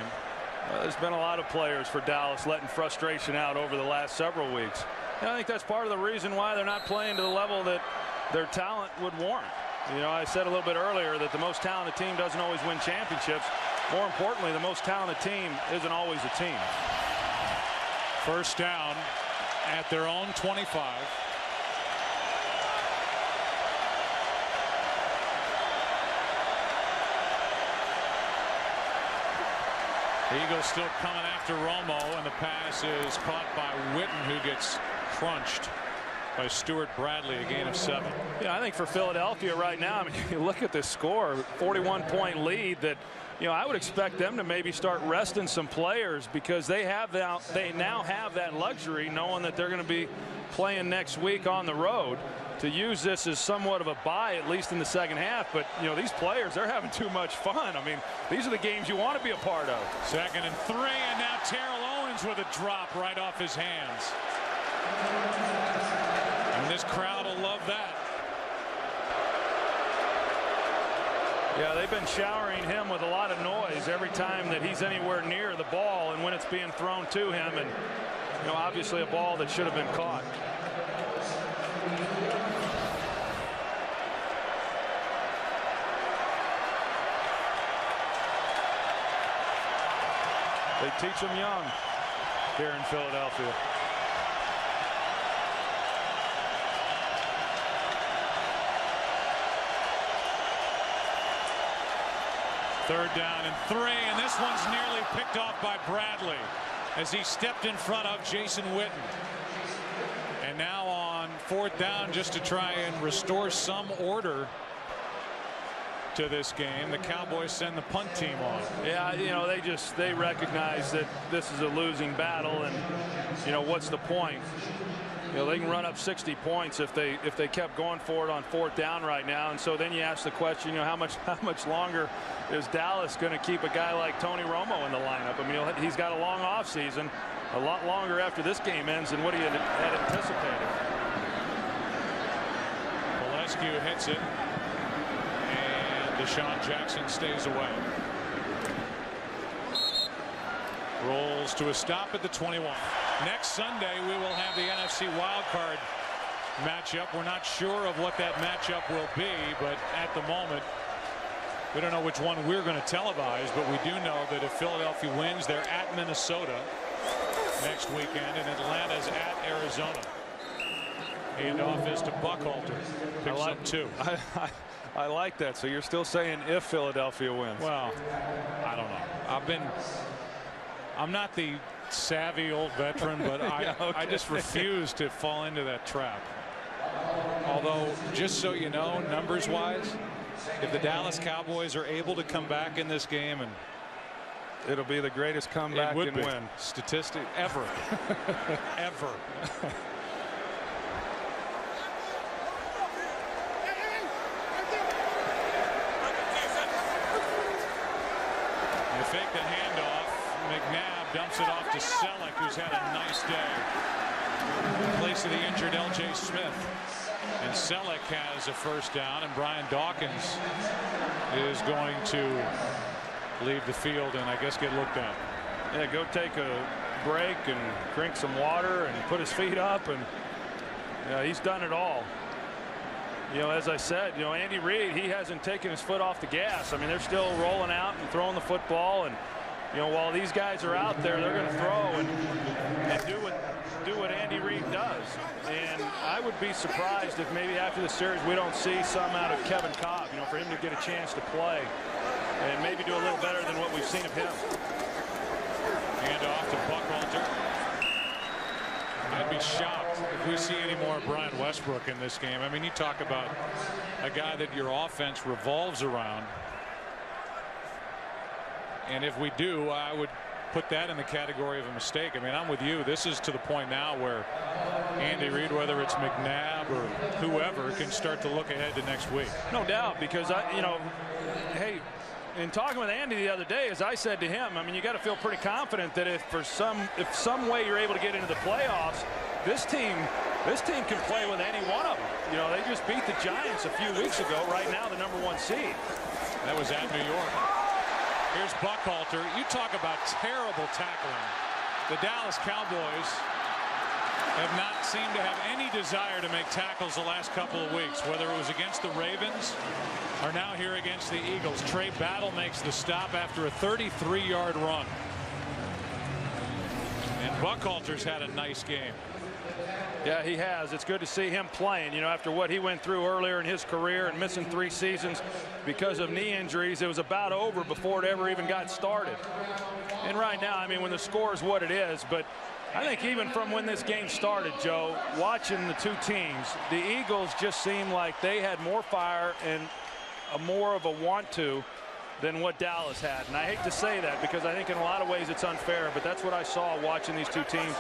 There's been a lot of players for Dallas letting frustration out over the last several weeks. And I think that's part of the reason why they're not playing to the level that their talent would warrant. You know, I said a little bit earlier that the most talented team doesn't always win championships. More importantly, the most talented team isn't always a team. First down at their own 25. The Eagles still coming after Romo, and the pass is caught by Witten, who gets crunched by Stuart Bradley, a gain of 7. Yeah, I think for Philadelphia right now, I mean, you look at this score, 41-point lead, that, you know, I would expect them to maybe start resting some players because they now have that luxury, knowing that they're going to be playing next week on the road, to use this as somewhat of a bye, at least in the second half. But, you know, these players, they're having too much fun. I mean, these are the games you want to be a part of. 2nd and 3, and now Terrell Owens with a drop right off his hands. And this crowd will love that. Yeah, they've been showering him with a lot of noise every time that he's anywhere near the ball and when it's being thrown to him. And, you know, obviously a ball that should have been caught. They teach them young here in Philadelphia. Third down and 3, and this one's nearly picked off by Bradley as he stepped in front of Jason Witten. And now on 4th down, just to try and restore some order to this game, the Cowboys send the punt team on. Yeah, you know, they recognize that this is a losing battle, and, you know, what's the point? You know, they can run up 60 points if they kept going for it on 4th down right now. And so then you ask the question, you know, how much longer is Dallas going to keep a guy like Tony Romo in the lineup? I mean, he's got a long off season, a lot longer after this game ends than what he had anticipated. Valescu hits it, and Deshaun Jackson stays away. Rolls to a stop at the 21. Next Sunday, we will have the NFC wildcard matchup. We're not sure of what that matchup will be, but at the moment, we don't know which one we're going to televise, but we do know that if Philadelphia wins, they're at Minnesota next weekend, and Atlanta's at Arizona. Handoff is to Buckhalter. Picks up 2. I like that. So you're still saying if Philadelphia wins? Well, I don't know. I'm not the savvy old veteran, but yeah, okay. I just refuse to fall into that trap. Although, just so you know, numbers wise, if the Dallas Cowboys are able to come back in this game, and it'll be the greatest comeback and win statistic ever. Ever. They fake the handoff. McNabb dumps it off to Selleck, who's had a nice day. In place of the injured L.J. Smith. And Selleck has a first down, and Brian Dawkins is going to leave the field and I guess get looked at. Yeah, go take a break and drink some water and put his feet up, and he's done it all. As I said, Andy Reid, he hasn't taken his foot off the gas. I mean, they're still rolling out and throwing the football, and while these guys are out there, they're going to throw and do what Andy Reid does. And I would be surprised if maybe after the series we don't see some out of Kevin Cobb, for him to get a chance to play and maybe do a little better than what we've seen of him. Hand off to Buchalter. I'd be shocked if we see any more Brian Westbrook in this game. I mean, you talk about a guy that your offense revolves around. And if we do, I would put that in the category of a mistake. I mean, I'm with you. This is to the point now where Andy Reid, whether it's McNabb or whoever, can start to look ahead to next week. No doubt, because hey, in talking with Andy the other day, as I said to him, I mean, you got to feel pretty confident that if some way you're able to get into the playoffs, this team can play with any one of them. They just beat the Giants a few weeks ago. Right now, the #1 seed. That was at New York. Here's Buchalter. You talk about terrible tackling. The Dallas Cowboys have not seemed to have any desire to make tackles the last couple of weeks, whether it was against the Ravens or now here against the Eagles. Trey Battle makes the stop after a 33-yard run. And Buchalter's had a nice game. Yeah, he has. It's good to see him playing. After what he went through earlier in his career and missing 3 seasons because of knee injuries, it was about over before it ever even got started. And right now, I mean, when the score is what it is, but I think even from when this game started, Joe, watching the two teams, the Eagles just seemed like they had more fire and more of a want to than what Dallas had. And I hate to say that because I think in a lot of ways it's unfair, but that's what I saw watching these two teams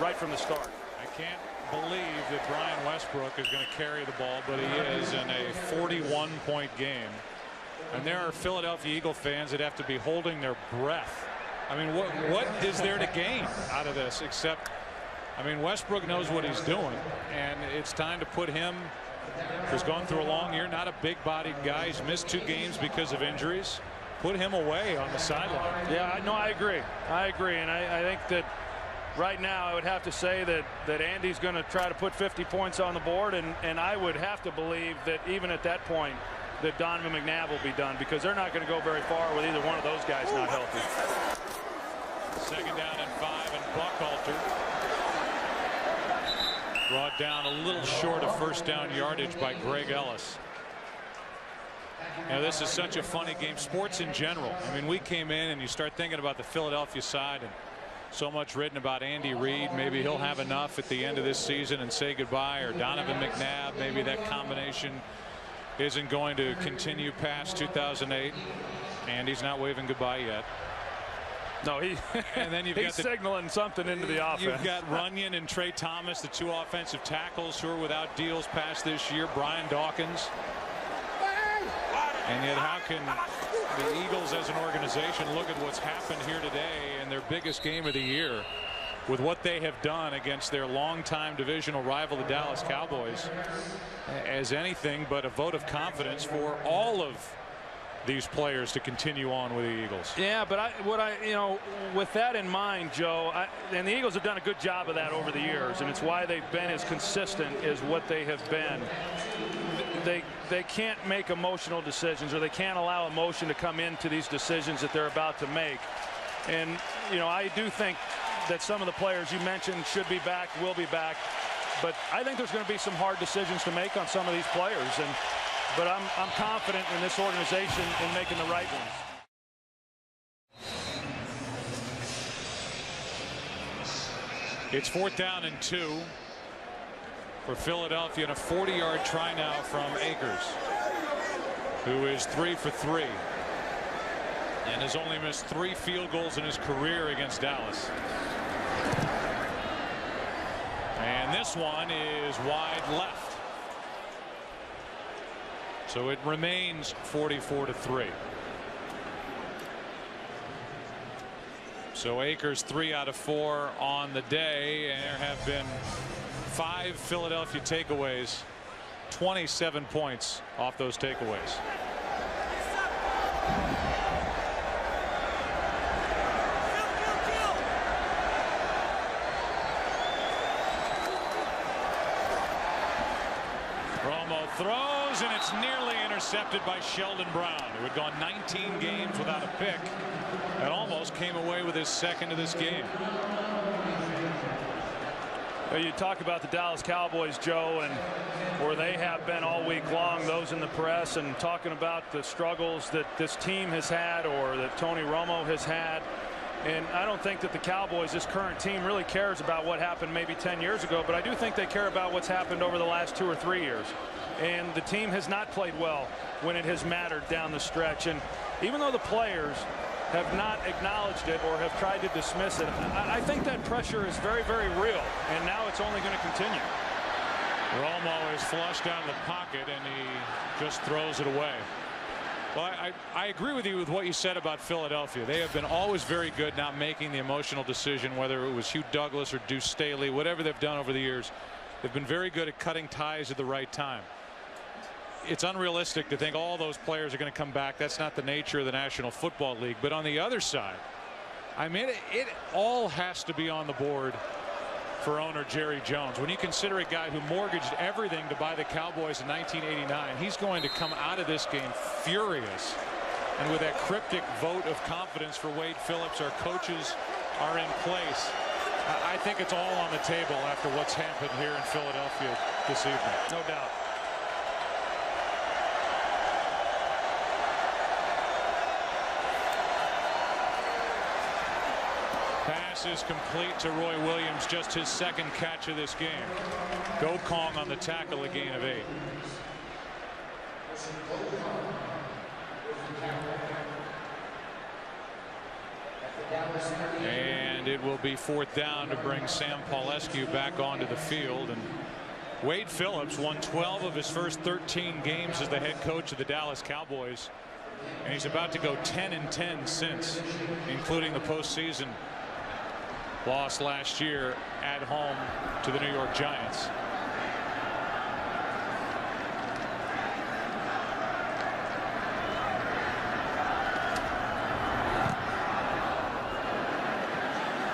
right from the start. Can't believe that Brian Westbrook is going to carry the ball, but he is in a 41-point game. And there are Philadelphia Eagle fans that have to be holding their breath. I mean, what is there to gain out of this except, I mean, Westbrook knows what he's doing, and it's time to put him, who's gone through a long year, not a big-bodied guy. He's missed 2 games because of injuries. Put him away on the sideline. Yeah, no, I agree. And I think that right now, I would have to say that Andy's going to try to put 50 points on the board, and I would have to believe that even at that point that Donovan McNabb will be done, because they're not going to go very far with either one of those guys not healthy. 2nd down and 5, and Buchalter brought down a little short of first down yardage by Greg Ellis. Now, this is such a funny game. Sports in general. I mean, we came in and you start thinking about the Philadelphia side, and so much written about Andy Reid. Maybe he'll have enough at the end of this season and say goodbye, or Donovan McNabb. Maybe that combination isn't going to continue past 2008. Andy's not waving goodbye yet. No, and then you've he's got signaling something into the offense. You've got Runyon and Trey Thomas, the 2 offensive tackles who are without deals past this year. Brian Dawkins. And yet, how can the Eagles as an organization look at what's happened here today in their biggest game of the year with what they have done against their longtime divisional rival, the Dallas Cowboys, as anything but a vote of confidence for all of these players to continue on with the Eagles? Yeah, but with that in mind, Joe, and the Eagles have done a good job of that over the years, and it's why they've been as consistent as what they have been. They can't make emotional decisions, or they can't allow emotion to come into these decisions that they're about to make. And I do think that some of the players you mentioned should be back, will be back, but I think there's going to be some hard decisions to make on some of these players, but I'm confident in this organization in making the right ones. It's 4th down and 2 for Philadelphia, and a 40-yard try now from Akers, who is 3 for 3 and has only missed 3 field goals in his career against Dallas. And this one is wide left. So it remains 44-3. So Akers 3 out of 4 on the day, and there have been 5 Philadelphia takeaways 27 points off those takeaways. Romo throws, and it's nearly intercepted by Sheldon Brown, who had gone 19 games without a pick and almost came away with his second of this game. You talk about the Dallas Cowboys, Joe, and where they have been all week long, those in the press, and talking about the struggles that this team has had or that Tony Romo has had. And I don't think that the Cowboys, this current team, really cares about what happened maybe 10 years ago, but I do think they care about what's happened over the last 2 or 3 years. And the team has not played well when it has mattered down the stretch. And even though the players have not acknowledged it or have tried to dismiss it, I think that pressure is very, very real, and now it's only going to continue. Romo is flushed out of the pocket, and he just throws it away. Well, I agree with you with what you said about Philadelphia. They have been always very good not making the emotional decision, whether it was Hugh Douglas or Deuce Staley, whatever they've done over the years. They've been very good at cutting ties at the right time. It's unrealistic to think all those players are going to come back. That's not the nature of the National Football League. But on the other side, I mean, it all has to be on the board for owner Jerry Jones. When you consider a guy who mortgaged everything to buy the Cowboys in 1989, he's going to come out of this game furious. And with that cryptic vote of confidence for Wade Phillips, our coaches are in place. I think it's all on the table after what's happened here in Philadelphia this evening. No doubt. Pass is complete to Roy Williams, just his second catch of this game. Go Kong on the tackle, a gain of 8. And it will be 4th down to bring Sam Paulescu back onto the field. And Wade Phillips won 12 of his first 13 games as the head coach of the Dallas Cowboys, and he's about to go 10-10 since, including the postseason loss last year at home to the New York Giants.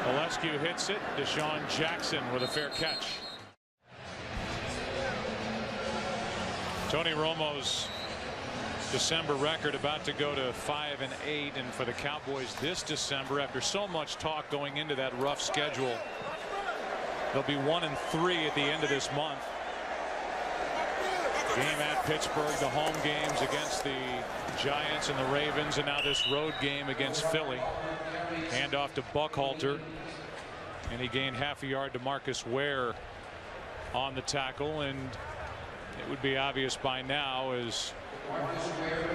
Paulescu hits it. Deshaun Jackson with a fair catch. Tony Romo's December record about to go to 5-8, and for the Cowboys this December, after so much talk going into that rough schedule, they'll be 1-3 at the end of this month. Game at Pittsburgh, the home games against the Giants and the Ravens, and now this road game against Philly. Hand off to Buckhalter, and he gained half a yard to Marcus Ware on the tackle, and it would be obvious by now, as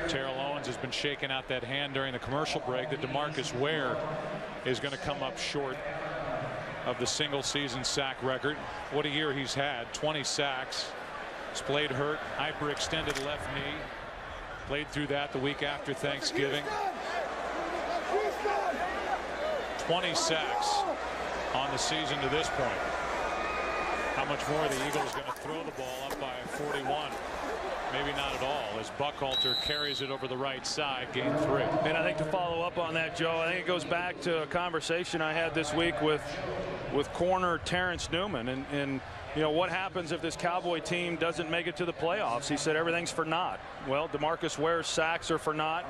Terrell Owens has been shaking out that hand during the commercial break, that DeMarcus Ware is going to come up short of the single season sack record. What a year he's had. 20 sacks. He's played hurt, hyperextended left knee. Played through that the week after Thanksgiving. 20 sacks on the season to this point. How much more are the Eagles going to throw the ball up by 41? Maybe not at all, as Buckhalter carries it over the right side, gain 3. And I think to follow up on that, Joe, I think it goes back to a conversation I had this week with corner Terrence Newman, and you know, what happens if this Cowboy team doesn't make it to the playoffs? He said everything's for naught. Well, DeMarcus Ware's sacks are for naught.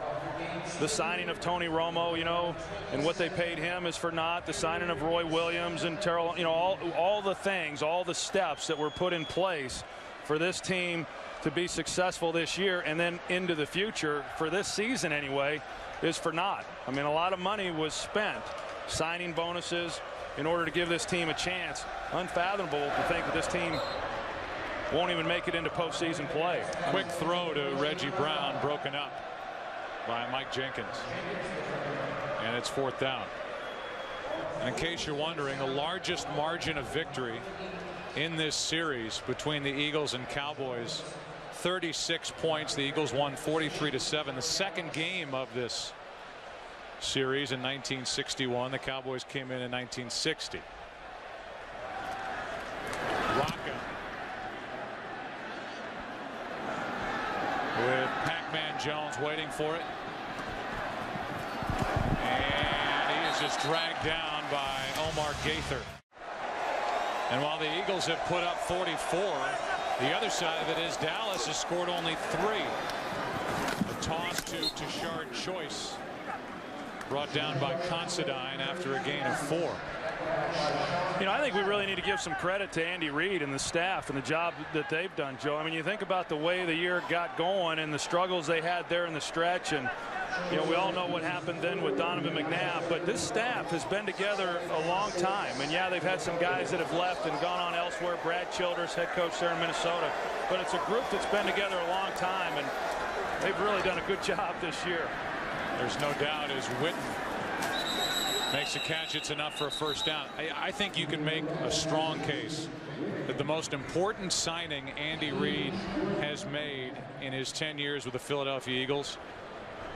The signing of Tony Romo, you know, and what they paid him is for naught. The signing of Roy Williams and Terrell, you know, all the things, all the steps that were put in place for this team to be successful this year and then into the future, for this season anyway, is for naught. I mean, a lot of money was spent signing bonuses in order to give this team a chance. Unfathomable to think that this team won't even make it into postseason play. Quick throw to Reggie Brown, broken up by Mike Jenkins, and it's 4th down. And in case you're wondering, the largest margin of victory in this series between the Eagles and Cowboys, 36 points. The Eagles won 43-7. The second game of this series in 1961. The Cowboys came in 1960. Rocca Jones waiting for it. And he is just dragged down by Omar Gaither. And while the Eagles have put up 44, the other side of it is Dallas has scored only 3. A toss to Tashard Choice, brought down by Considine after a gain of 4. You know, I think we really need to give some credit to Andy Reid and the staff and the job that they've done, Joe. I mean, you think about the way the year got going and the struggles they had there in the stretch, and you know, we all know what happened then with Donovan McNabb, but this staff has been together a long time. And yeah, they've had some guys that have left and gone on elsewhere. Brad Childers, head coach there in Minnesota, but it's a group that's been together a long time, and they've really done a good job this year. There's no doubt as Witten makes a catch, it's enough for a first down. I think you can make a strong case that the most important signing Andy Reid has made in his 10 years with the Philadelphia Eagles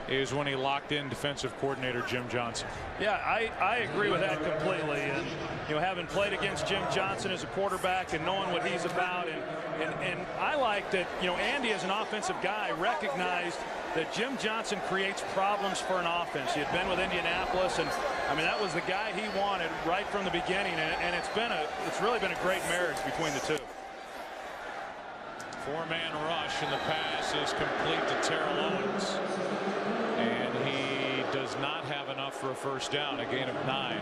is when he locked in defensive coordinator Jim Johnson. Yeah, I agree with that completely. And you know, having played against Jim Johnson as a quarterback and knowing what he's about, and I like that, you know, Andy as an offensive guy recognized that Jim Johnson creates problems for an offense. He had been with Indianapolis, and I mean, that was the guy he wanted right from the beginning, and it's really been a great marriage between the two. 4-man rush, and the pass is complete to Terrell Owens. And he does not have enough for a first down, a gain of 9.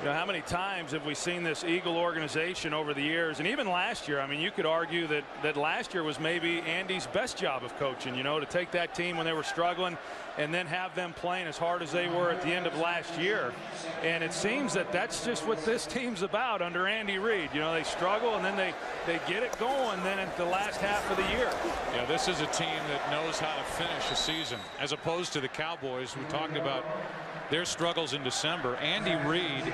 You know, how many times have we seen this Eagle organization over the years, and even last year? I mean, you could argue that last year was maybe Andy's best job of coaching, you know, to take that team when they were struggling and then have them playing as hard as they were at the end of last year. And it seems that that's just what this team's about under Andy Reid. You know, they struggle and then they get it going then at the last half of the year. Yeah, this is a team that knows how to finish a season, as opposed to the Cowboys, who talked about their struggles in December. Andy Reid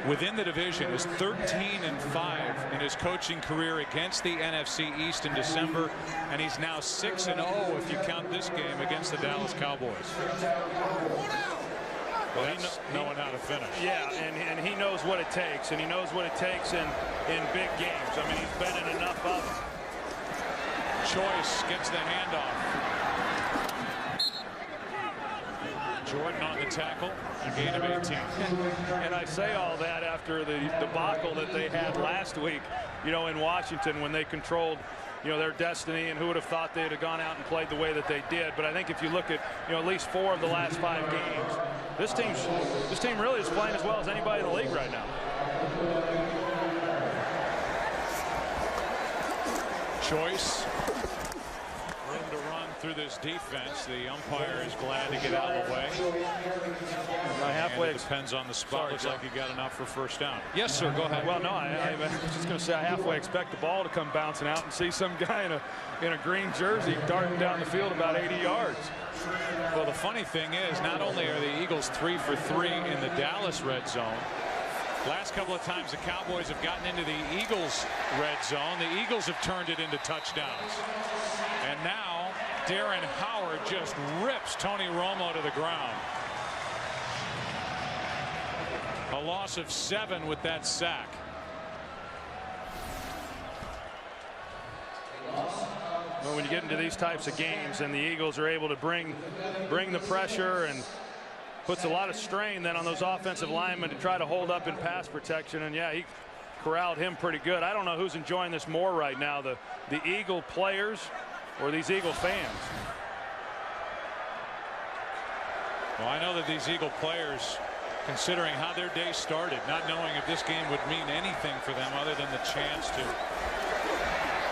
within the division is 13-5 in his coaching career against the NFC East in December, and he's now 6-0 if you count this game against the Dallas Cowboys. Well, that's knowing how to finish. Yeah, and he knows what it takes, and he knows what it takes in big games. I mean, he's been in enough of them. Choice gets the handoff. Jordan on the tackle, a gain of 18. And I say all that after the debacle that they had last week, you know, in Washington, when they controlled, you know, their destiny, and who would have thought they'd have gone out and played the way that they did. But I think if you look at, you know, at least 4 of the last 5 games, this team really is playing as well as anybody in the league right now. Choice. Room to run through this defense. The umpire is glad to get out of the way. Halfway depends on the spot. Sorry, looks Joe. like he got enough for first down. Yes, sir. Go ahead. Well, no, I was just going to say I halfway expect the ball to come bouncing out and see some guy in a green jersey darting down the field about 80 yards. Well, the funny thing is, not only are the Eagles 3 for 3 in the Dallas red zone, last couple of times the Cowboys have gotten into the Eagles red zone, the Eagles have turned it into touchdowns. And now Darren Howard just rips Tony Romo to the ground. A loss of 7 with that sack. Well, when you get into these types of games and the Eagles are able to bring the pressure, and puts a lot of strain then on those offensive linemen to try to hold up in pass protection, and yeah, he corralled him pretty good. I don't know who's enjoying this more right now, the Eagle players or these Eagle fans. Well, I know that these Eagle players, considering how their day started, not knowing if this game would mean anything for them other than the chance to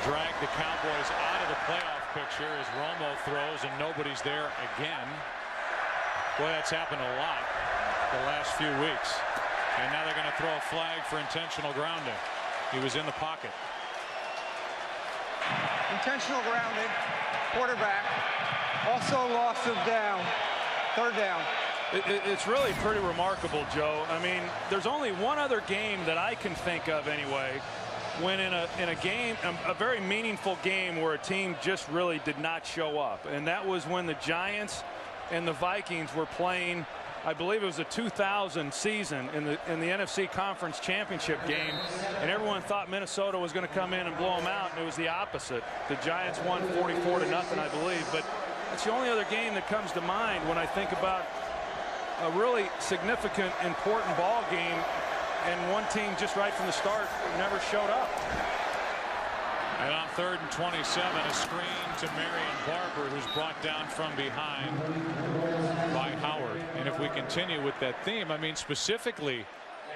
drag the Cowboys out of the playoff picture as Romo throws and nobody's there again. Boy, that's happened a lot the last few weeks. And now they're going to throw a flag for intentional grounding. He was in the pocket. Intentional grounding. Quarterback. Also loss of down. 3rd down. It's really pretty remarkable, Joe. I mean, there's only one other game that I can think of anyway, when in a game, a very meaningful game, where a team just really did not show up, and that was when the Giants and the Vikings were playing. I believe it was the 2000 season in the NFC Conference Championship game, and everyone thought Minnesota was going to come in and blow them out, and it was the opposite. The Giants won 44-0, I believe. But That's the only other game that comes to mind when I think about a really significant, important ball game, and one team just right from the start never showed up. And on 3rd and 27, a screen to Marion Barber, who's brought down from behind by Howard. And if we continue with that theme, I mean, specifically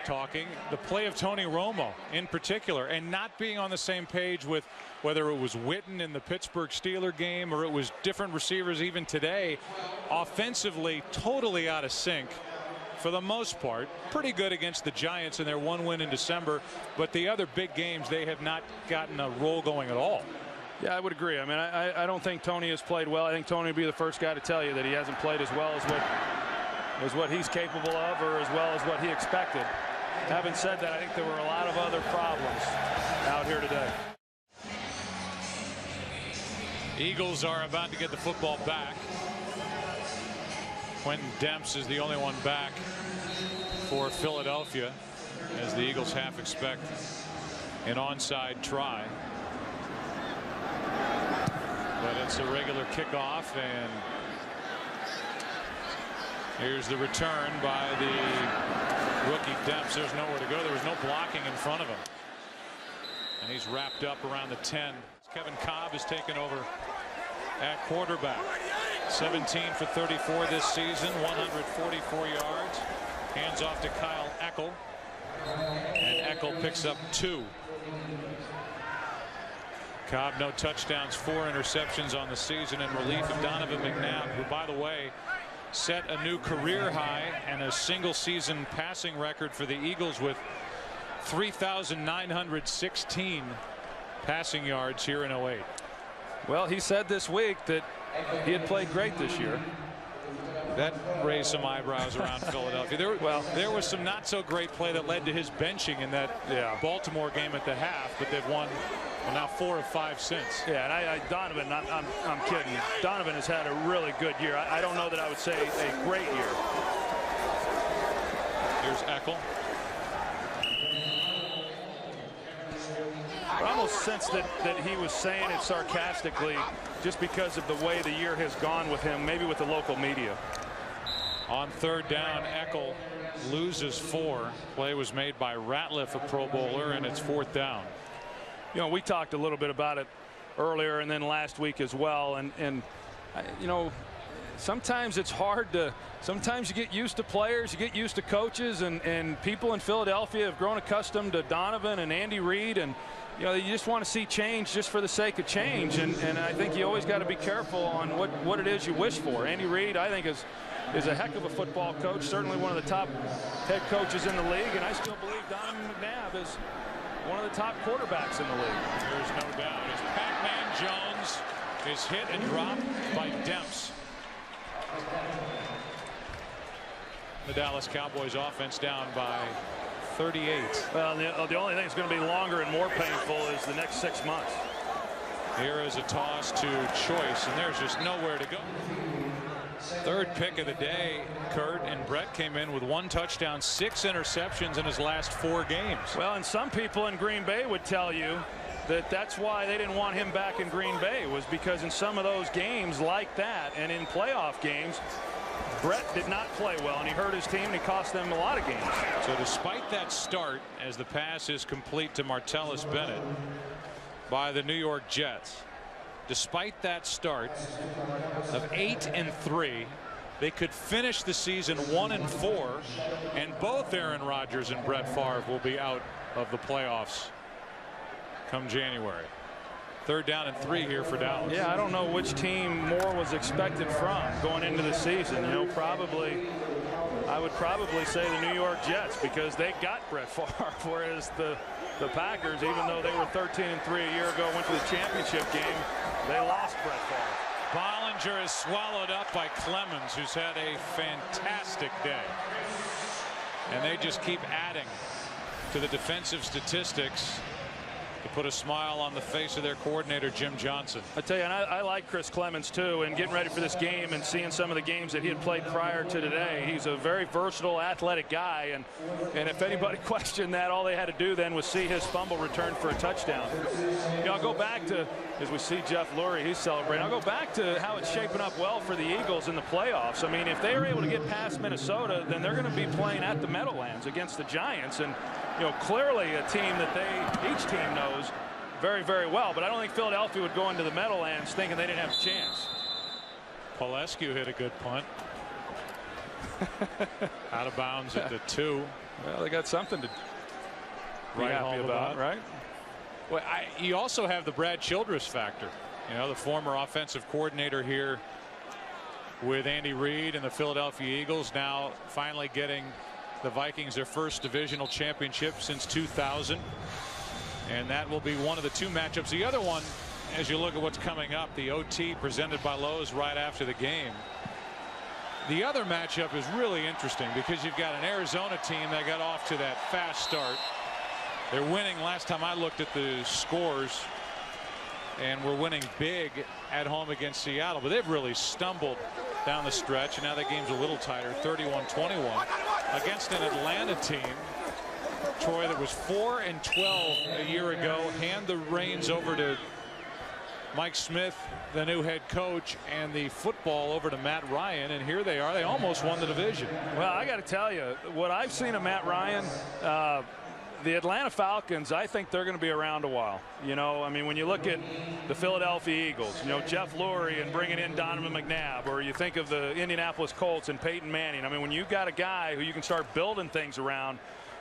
talking the play of Tony Romo in particular, and not being on the same page with whether it was Witten in the Pittsburgh Steelers game or it was different receivers even today. Offensively, totally out of sync for the most part. Pretty good against the Giants in their one win in December, but the other big games they have not gotten a roll going at all. Yeah, I would agree. I mean, I don't think Tony has played well. I think Tony would be the first guy to tell you that he hasn't played as well as what he's capable of, or as well as what he expected. Having said that, I think there were a lot of other problems out here today. Eagles are about to get the football back. Quentin Demps is the only one back for Philadelphia, as the Eagles half expect an onside try. But it's a regular kickoff, and here's the return by the rookie Demps. There's nowhere to go. There was no blocking in front of him. And he's wrapped up around the 10. Kevin Cobb has taken over at quarterback. 17 for 34 this season, 144 yards. Hands off to Kyle Eckel. And Eckel picks up 2. Cobb, no touchdowns, 4 interceptions on the season in relief of Donovan McNabb, who, by the way, set a new career high and a single season passing record for the Eagles with 3,916 passing yards here in 08. Well, he said this week that he had played great this year. That raised some eyebrows around Philadelphia. There was some not so great play that led to his benching in that Baltimore game at the half, but they've won now 4 of 5 since. Yeah, and Donovan, I'm kidding. Donovan has had a really good year. I don't know that I would say a great year. Here's Eckel. I almost sense that he was saying it sarcastically just because of the way the year has gone with him, maybe with the local media. On 3rd down, Eckel loses 4. Play was made by Ratliff, a Pro Bowler, and it's 4th down. You know, we talked a little bit about it earlier and then last week as well, and you know, sometimes it's hard to, sometimes you get used to players, you get used to coaches, and people in Philadelphia have grown accustomed to Donovan and Andy Reid, and you know, you just want to see change just for the sake of change, and I think you always got to be careful on what it is you wish for. Andy Reid, I think, is a heck of a football coach, certainly one of the top head coaches in the league, and I still believe Donovan McNabb is one of the top quarterbacks in the league. There's no doubt. As Pac-Man Jones is hit and dropped by Demps. The Dallas Cowboys offense down by 38. Well, the only thing that's going to be longer and more painful is the next 6 months. Here is a toss to Choice, and there's just nowhere to go. 3rd pick of the day, Kurt, and Brett came in with 1 touchdown, 6 interceptions in his last 4 games. Well, and some people in Green Bay would tell you that that's why they didn't want him back in Green Bay, was because in some of those games like that and in playoff games, Brett did not play well, and he hurt his team, and he cost them a lot of games. So despite that start, as the pass is complete to Martellus Bennett by the New York Jets, despite that start of 8-3, they could finish the season 1-4, and both Aaron Rodgers and Brett Favre will be out of the playoffs come January. 3rd down and 3 here for Dallas. Yeah, I don't know which team more was expected from going into the season. You know, I would probably say the New York Jets, because they got Brett Favre, whereas the Packers, even though they were 13-3 a year ago, went to the championship game, they lost Brett Favre. Bollinger is swallowed up by Clemens, who's had a fantastic day. And they just keep adding to the defensive statistics to put a smile on the face of their coordinator, Jim Johnson. I tell you, and I like Chris Clemens too, and getting ready for this game and seeing some of the games that he had played prior to today. He's a very versatile, athletic guy, and if anybody questioned that, all they had to do then was see his fumble return for a touchdown. You know, I'll go back to as we see Jeff Lurie, he's celebrating. I'll go back to how it's shaping up well for the Eagles in the playoffs. I mean, if they are able to get past Minnesota, then they're going to be playing at the Meadowlands against the Giants, and clearly a team that each team knows very, very well. But I don't think Philadelphia would go into the Meadowlands thinking they didn't have a chance. Polescu hit a good punt. Out of bounds at the 2. Well, they got something to be happy about, right? Well, you also have the Brad Childress factor. The former offensive coordinator here with Andy Reid and the Philadelphia Eagles, now finally getting the Vikings their first divisional championship since 2000. And that will be one of the 2 matchups. The other one, as you look at what's coming up, the OT presented by Lowe's right after the game. The other matchup is really interesting because you've got an Arizona team that got off to that fast start. They're winning. Last time I looked at the scores, and we're winning big at home against Seattle, but they've really stumbled down the stretch, and now that game's a little tighter, 31-21 against an Atlanta team, Troy, that was 4-12 a year ago. Hand the reins over to Mike Smith, the new head coach, and the football over to Matt Ryan, and here they are. They almost won the division. Well, I got to tell you, what I've seen of Matt Ryan, the Atlanta Falcons, I think they're going to be around a while. I mean, when you look at the Philadelphia Eagles, Jeff Lurie and bringing in Donovan McNabb, or you think of the Indianapolis Colts and Peyton Manning. I mean, when you've got a guy who you can start building things around,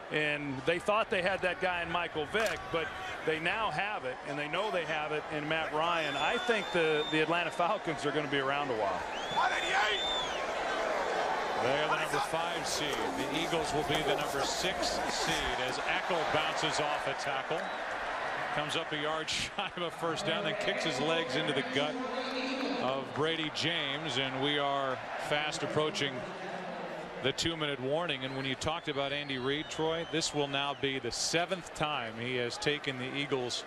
and they thought they had that guy in Michael Vick, but they now have it, and they know they have it in Matt Ryan. I think the Atlanta Falcons are going to be around a while. They are the number 5 seed. The Eagles will be the number 6 seed as Eckel bounces off a tackle. Comes up a yard shy of a first down, then kicks his legs into the gut of Brady James, and we are fast approaching the 2-minute warning. And when you talked about Andy Reid, Troy, this will now be the 7th time he has taken the Eagles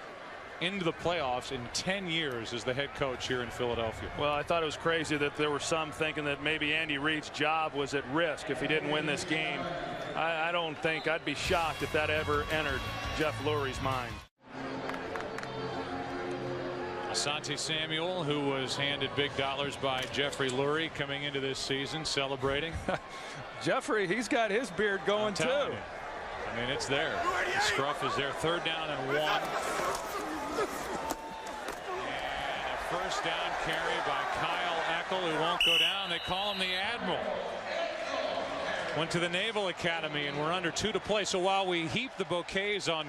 into the playoffs in 10 years as the head coach here in Philadelphia. Well, I thought it was crazy that there were some thinking that maybe Andy Reid's job was at risk if he didn't win this game. I don't think, I'd be shocked if that ever entered Jeff Lurie's mind. Asante Samuel, who was handed big dollars by Jeffrey Lurie coming into this season, celebrating. Jeffrey, he's got his beard going too. I mean, it's there. The scruff is there. 3rd down and 1. And a first down carry by Kyle Eckel, who won't go down. They call him the Admiral. Went to the Naval Academy, and we're under 2 to play. So while we heap the bouquets on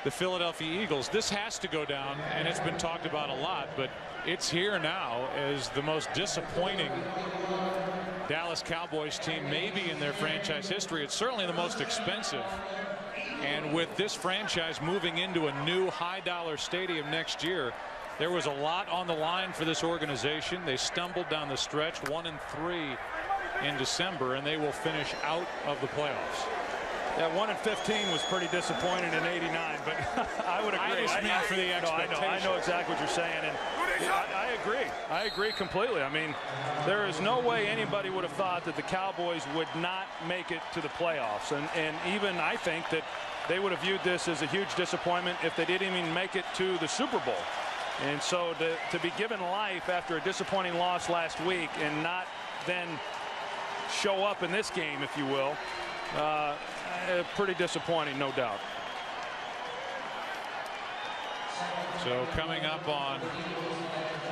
the Philadelphia Eagles, this has to go down, and it's been talked about a lot, but it's here now as the most disappointing Dallas Cowboys team maybe in their franchise history. It's certainly the most expensive, and with this franchise moving into a new high-dollar stadium next year, there was a lot on the line for this organization. They stumbled down the stretch, 1-3 in December, and they will finish out of the playoffs. That 1-15 was pretty disappointing in '89, but I would agree. I just mean for the expectation. I know exactly what you're saying, and I agree. I agree completely. I mean, there is no way anybody would have thought that the Cowboys would not make it to the playoffs, and even I think that they would have viewed this as a huge disappointment if they didn't even make it to the Super Bowl. And so to be given life after a disappointing loss last week and not then show up in this game, if you will, pretty disappointing, no doubt. So coming up on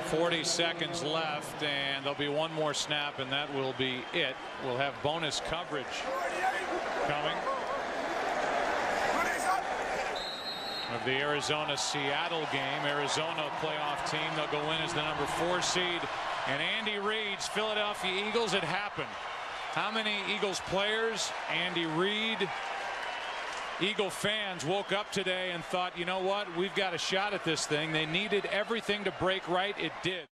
40 seconds left, and there'll be one more snap, and that will be it. We'll have bonus coverage coming of the Arizona-Seattle game. Arizona playoff team. They'll go in as the number 4 seed. And Andy Reid's Philadelphia Eagles, it happened. How many Eagles players, Andy Reid, Eagle fans woke up today and thought, you know what, we've got a shot at this thing. They needed everything to break right. It did.